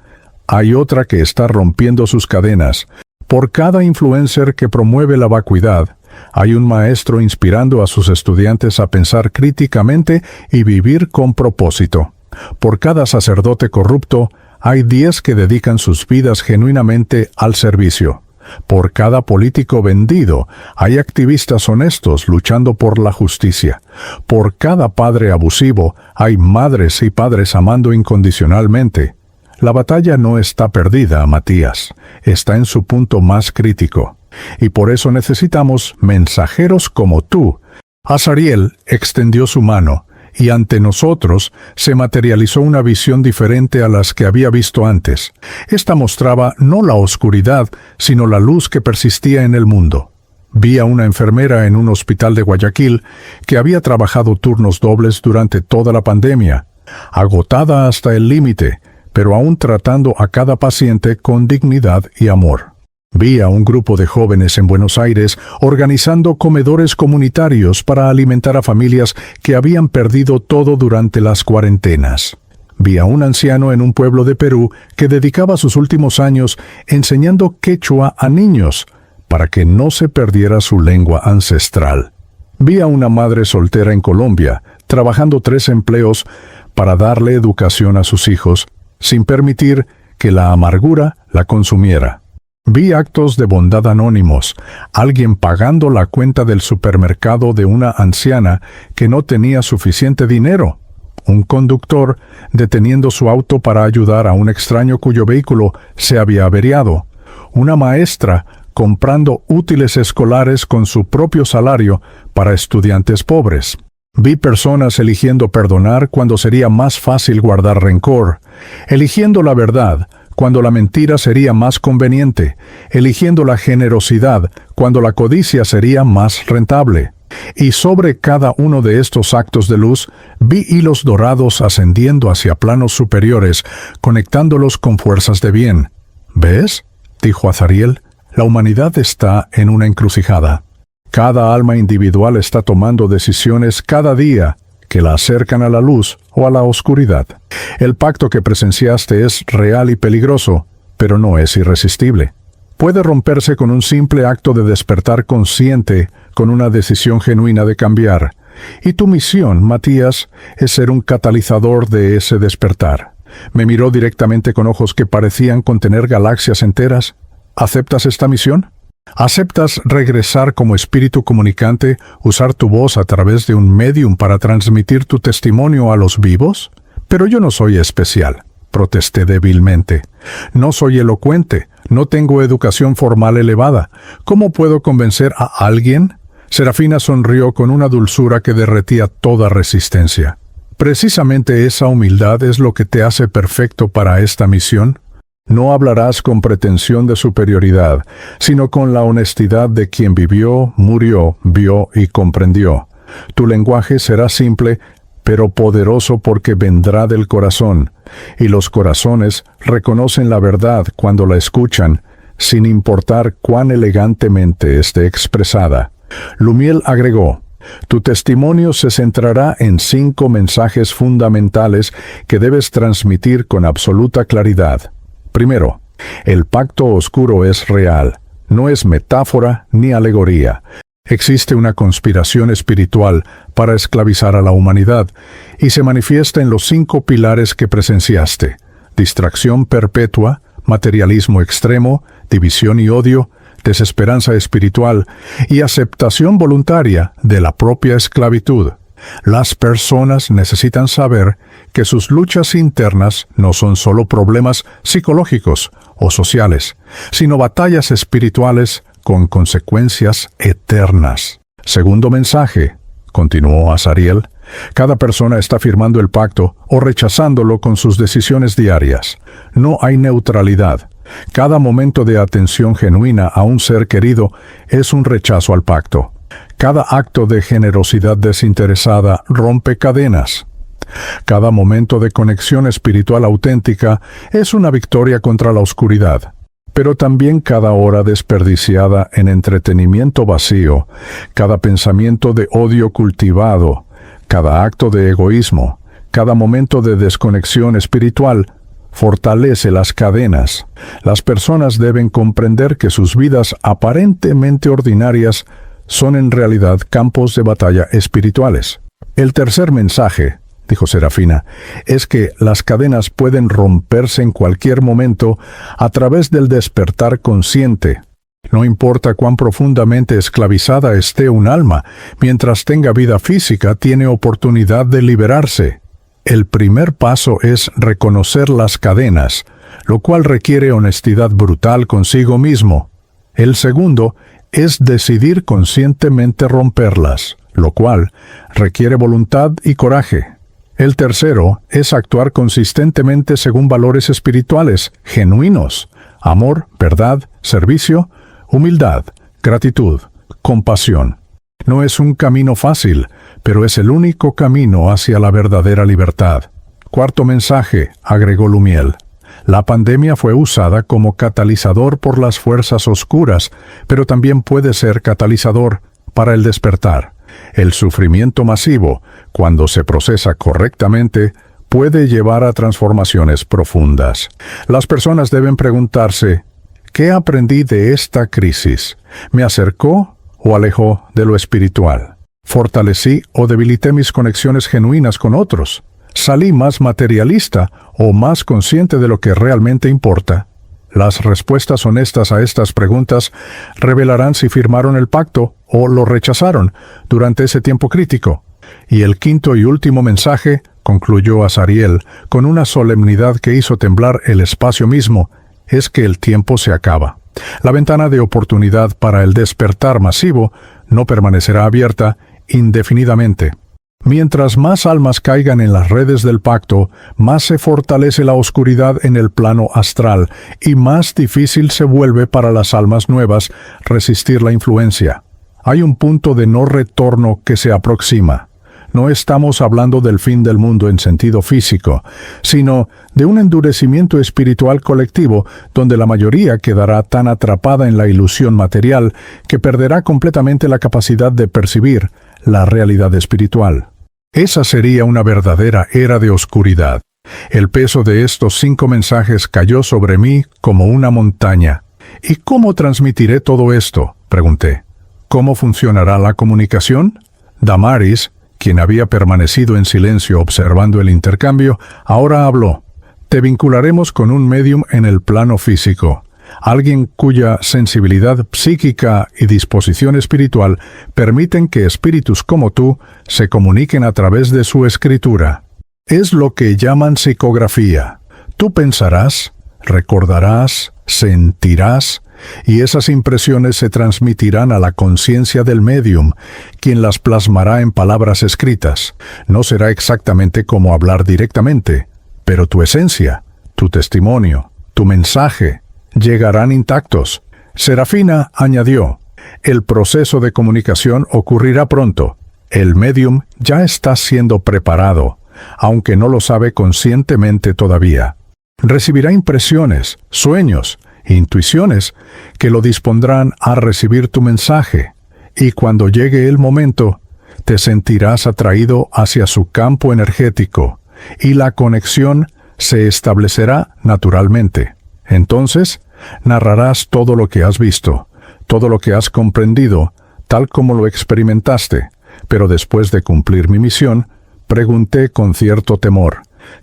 hay otra que está rompiendo sus cadenas. Por cada influencer que promueve la vacuidad, hay un maestro inspirando a sus estudiantes a pensar críticamente y vivir con propósito. Por cada sacerdote corrupto, hay 10 que dedican sus vidas genuinamente al servicio. Por cada político vendido, hay activistas honestos luchando por la justicia. Por cada padre abusivo, hay madres y padres amando incondicionalmente. La batalla no está perdida, Matías. Está en su punto más crítico. Y por eso necesitamos mensajeros como tú. Azariel extendió su mano, y ante nosotros se materializó una visión diferente a las que había visto antes. Esta mostraba no la oscuridad, sino la luz que persistía en el mundo. Vi a una enfermera en un hospital de Guayaquil que había trabajado turnos dobles durante toda la pandemia, agotada hasta el límite, pero aún tratando a cada paciente con dignidad y amor. Vi a un grupo de jóvenes en Buenos Aires organizando comedores comunitarios para alimentar a familias que habían perdido todo durante las cuarentenas. Vi a un anciano en un pueblo de Perú que dedicaba sus últimos años enseñando quechua a niños para que no se perdiera su lengua ancestral. Vi a una madre soltera en Colombia trabajando 3 empleos para darle educación a sus hijos sin permitir que la amargura la consumiera. Vi actos de bondad anónimos, alguien pagando la cuenta del supermercado de una anciana que no tenía suficiente dinero, un conductor deteniendo su auto para ayudar a un extraño cuyo vehículo se había averiado, una maestra comprando útiles escolares con su propio salario para estudiantes pobres. Vi personas eligiendo perdonar cuando sería más fácil guardar rencor, eligiendo la verdad cuando la mentira sería más conveniente, eligiendo la generosidad cuando la codicia sería más rentable. Y sobre cada uno de estos actos de luz vi hilos dorados ascendiendo hacia planos superiores, conectándolos con fuerzas de bien. ¿Ves?, dijo Azariel, la humanidad está en una encrucijada. Cada alma individual está tomando decisiones cada día que la acercan a la luz o a la oscuridad. El pacto que presenciaste es real y peligroso, pero no es irresistible. Puede romperse con un simple acto de despertar consciente, con una decisión genuina de cambiar. Y tu misión, Matías, es ser un catalizador de ese despertar. Me miró directamente con ojos que parecían contener galaxias enteras. ¿Aceptas esta misión? ¿Aceptas regresar como espíritu comunicante, usar tu voz a través de un medium para transmitir tu testimonio a los vivos? Pero yo no soy especial, protesté débilmente. No soy elocuente, no tengo educación formal elevada. ¿Cómo puedo convencer a alguien? Serafina sonrió con una dulzura que derretía toda resistencia. Precisamente esa humildad es lo que te hace perfecto para esta misión. No hablarás con pretensión de superioridad, sino con la honestidad de quien vivió, murió, vio y comprendió. Tu lenguaje será simple, pero poderoso porque vendrá del corazón, y los corazones reconocen la verdad cuando la escuchan, sin importar cuán elegantemente esté expresada. Lumiel agregó: tu testimonio se centrará en 5 mensajes fundamentales que debes transmitir con absoluta claridad. Primero, el pacto oscuro es real, no es metáfora ni alegoría. Existe una conspiración espiritual para esclavizar a la humanidad y se manifiesta en los 5 pilares que presenciaste: distracción perpetua, materialismo extremo, división y odio, desesperanza espiritual y aceptación voluntaria de la propia esclavitud. Las personas necesitan saber que sus luchas internas no son solo problemas psicológicos o sociales, sino batallas espirituales con consecuencias eternas. Segundo mensaje, continuó Azariel, cada persona está firmando el pacto o rechazándolo con sus decisiones diarias. No hay neutralidad. Cada momento de atención genuina a un ser querido es un rechazo al pacto. Cada acto de generosidad desinteresada rompe cadenas. Cada momento de conexión espiritual auténtica es una victoria contra la oscuridad. Pero también cada hora desperdiciada en entretenimiento vacío, cada pensamiento de odio cultivado, cada acto de egoísmo, cada momento de desconexión espiritual fortalece las cadenas. Las personas deben comprender que sus vidas aparentemente ordinarias son en realidad campos de batalla espirituales. El tercer mensaje, dijo Serafina, es que las cadenas pueden romperse en cualquier momento a través del despertar consciente. No importa cuán profundamente esclavizada esté un alma, mientras tenga vida física, tiene oportunidad de liberarse. El primer paso es reconocer las cadenas, lo cual requiere honestidad brutal consigo mismo. El segundo es decidir conscientemente romperlas, lo cual requiere voluntad y coraje. El tercero es actuar consistentemente según valores espirituales, genuinos: amor, verdad, servicio, humildad, gratitud, compasión. No es un camino fácil, pero es el único camino hacia la verdadera libertad. Cuarto mensaje, agregó Lumiel. La pandemia fue usada como catalizador por las fuerzas oscuras, pero también puede ser catalizador para el despertar. El sufrimiento masivo, cuando se procesa correctamente, puede llevar a transformaciones profundas. Las personas deben preguntarse, ¿qué aprendí de esta crisis? ¿Me acercó o alejó de lo espiritual? ¿Fortalecí o debilité mis conexiones genuinas con otros? ¿Salí más materialista o más consciente de lo que realmente importa? Las respuestas honestas a estas preguntas revelarán si firmaron el pacto o lo rechazaron durante ese tiempo crítico. Y el quinto y último mensaje, concluyó Azariel con una solemnidad que hizo temblar el espacio mismo, es que el tiempo se acaba. La ventana de oportunidad para el despertar masivo no permanecerá abierta indefinidamente. Mientras más almas caigan en las redes del pacto, más se fortalece la oscuridad en el plano astral y más difícil se vuelve para las almas nuevas resistir la influencia. Hay un punto de no retorno que se aproxima. No estamos hablando del fin del mundo en sentido físico, sino de un endurecimiento espiritual colectivo donde la mayoría quedará tan atrapada en la ilusión material que perderá completamente la capacidad de percibir la realidad espiritual. Esa sería una verdadera era de oscuridad. El peso de estos 5 mensajes cayó sobre mí como una montaña. ¿Y cómo transmitiré todo esto?, pregunté. ¿Cómo funcionará la comunicación? Damaris, quien había permanecido en silencio observando el intercambio, ahora habló. Te vincularemos con un médium en el plano físico. Alguien cuya sensibilidad psíquica y disposición espiritual permiten que espíritus como tú se comuniquen a través de su escritura. Es lo que llaman psicografía. Tú pensarás, recordarás, sentirás, y esas impresiones se transmitirán a la conciencia del médium, quien las plasmará en palabras escritas. No será exactamente como hablar directamente, pero tu esencia, tu testimonio, tu mensaje, llegarán intactos. Serafina añadió, el proceso de comunicación ocurrirá pronto. El médium ya está siendo preparado, aunque no lo sabe conscientemente todavía. Recibirá impresiones, sueños, intuiciones que lo dispondrán a recibir tu mensaje, y cuando llegue el momento, te sentirás atraído hacia su campo energético, y la conexión se establecerá naturalmente. Entonces, narrarás todo lo que has visto, todo lo que has comprendido, tal como lo experimentaste. Pero después de cumplir mi misión, pregunté con cierto temor,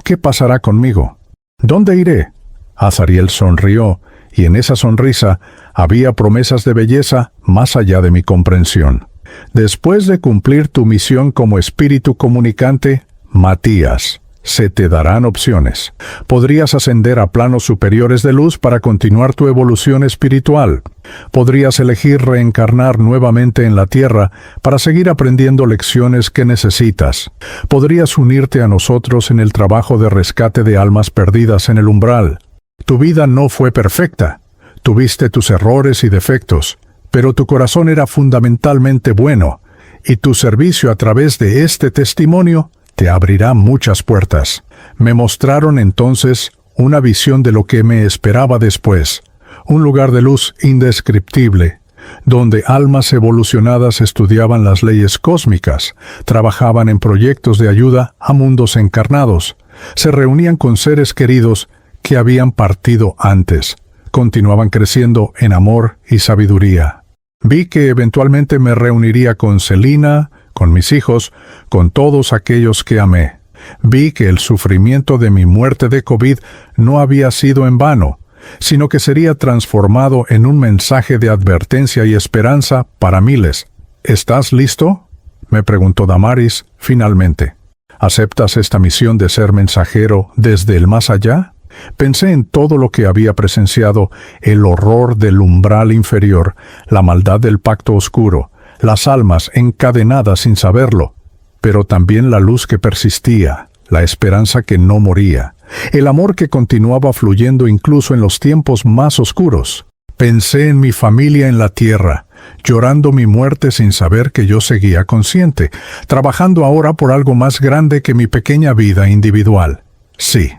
¿qué pasará conmigo? ¿Dónde iré? Azariel sonrió, y en esa sonrisa había promesas de belleza más allá de mi comprensión. Después de cumplir tu misión como espíritu comunicante, Matías, se te darán opciones. Podrías ascender a planos superiores de luz para continuar tu evolución espiritual. Podrías elegir reencarnar nuevamente en la Tierra para seguir aprendiendo lecciones que necesitas. Podrías unirte a nosotros en el trabajo de rescate de almas perdidas en el umbral. Tu vida no fue perfecta. Tuviste tus errores y defectos, pero tu corazón era fundamentalmente bueno, y tu servicio a través de este testimonio te abrirá muchas puertas. Me mostraron entonces una visión de lo que me esperaba después, un lugar de luz indescriptible, donde almas evolucionadas estudiaban las leyes cósmicas, trabajaban en proyectos de ayuda a mundos encarnados, se reunían con seres queridos que habían partido antes, continuaban creciendo en amor y sabiduría. Vi que eventualmente me reuniría con Celina, con mis hijos, con todos aquellos que amé. Vi que el sufrimiento de mi muerte de COVID no había sido en vano, sino que sería transformado en un mensaje de advertencia y esperanza para miles. ¿Estás listo?, me preguntó Damaris finalmente. ¿Aceptas esta misión de ser mensajero desde el más allá? Pensé en todo lo que había presenciado, el horror del umbral inferior, la maldad del pacto oscuro, las almas encadenadas sin saberlo, pero también la luz que persistía, la esperanza que no moría, el amor que continuaba fluyendo incluso en los tiempos más oscuros. Pensé en mi familia en la tierra, llorando mi muerte sin saber que yo seguía consciente, trabajando ahora por algo más grande que mi pequeña vida individual. Sí,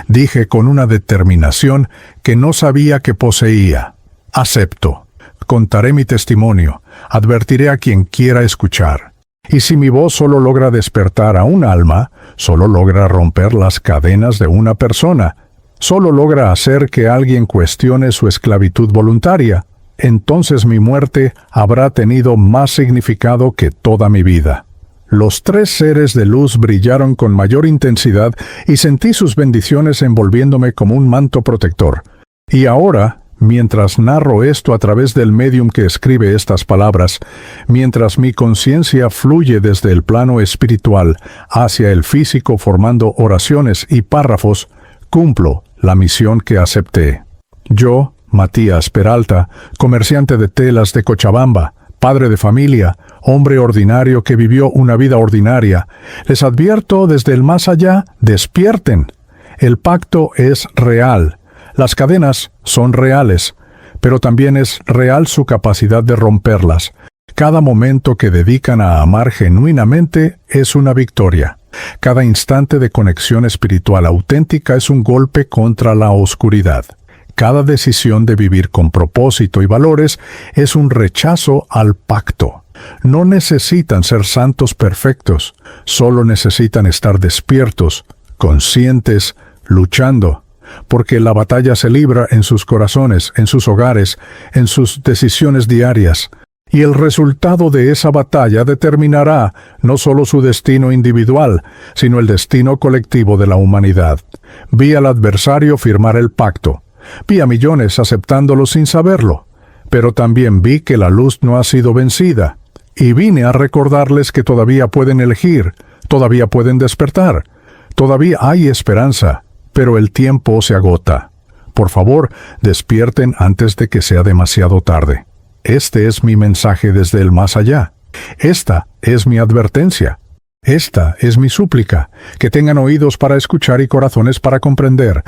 dije con una determinación que no sabía que poseía. Acepto. Contaré mi testimonio, advertiré a quien quiera escuchar. Y si mi voz solo logra despertar a un alma, solo logra romper las cadenas de una persona, solo logra hacer que alguien cuestione su esclavitud voluntaria, entonces mi muerte habrá tenido más significado que toda mi vida. Los 3 seres de luz brillaron con mayor intensidad y sentí sus bendiciones envolviéndome como un manto protector. Y ahora, mientras narro esto a través del médium que escribe estas palabras, mientras mi conciencia fluye desde el plano espiritual hacia el físico formando oraciones y párrafos, cumplo la misión que acepté. Yo, Matías Peralta, comerciante de telas de Cochabamba, padre de familia, hombre ordinario que vivió una vida ordinaria, les advierto desde el más allá, despierten. El pacto es real. Las cadenas son reales, pero también es real su capacidad de romperlas. Cada momento que dedican a amar genuinamente es una victoria. Cada instante de conexión espiritual auténtica es un golpe contra la oscuridad. Cada decisión de vivir con propósito y valores es un rechazo al pacto. No necesitan ser santos perfectos, solo necesitan estar despiertos, conscientes, luchando. Porque la batalla se libra en sus corazones, en sus hogares, en sus decisiones diarias. Y el resultado de esa batalla determinará no solo su destino individual, sino el destino colectivo de la humanidad. Vi al adversario firmar el pacto. Vi a millones aceptándolo sin saberlo. Pero también vi que la luz no ha sido vencida. Y vine a recordarles que todavía pueden elegir, todavía pueden despertar, todavía hay esperanza. Pero el tiempo se agota. Por favor, despierten antes de que sea demasiado tarde. Este es mi mensaje desde el más allá. Esta es mi advertencia. Esta es mi súplica, que tengan oídos para escuchar y corazones para comprender.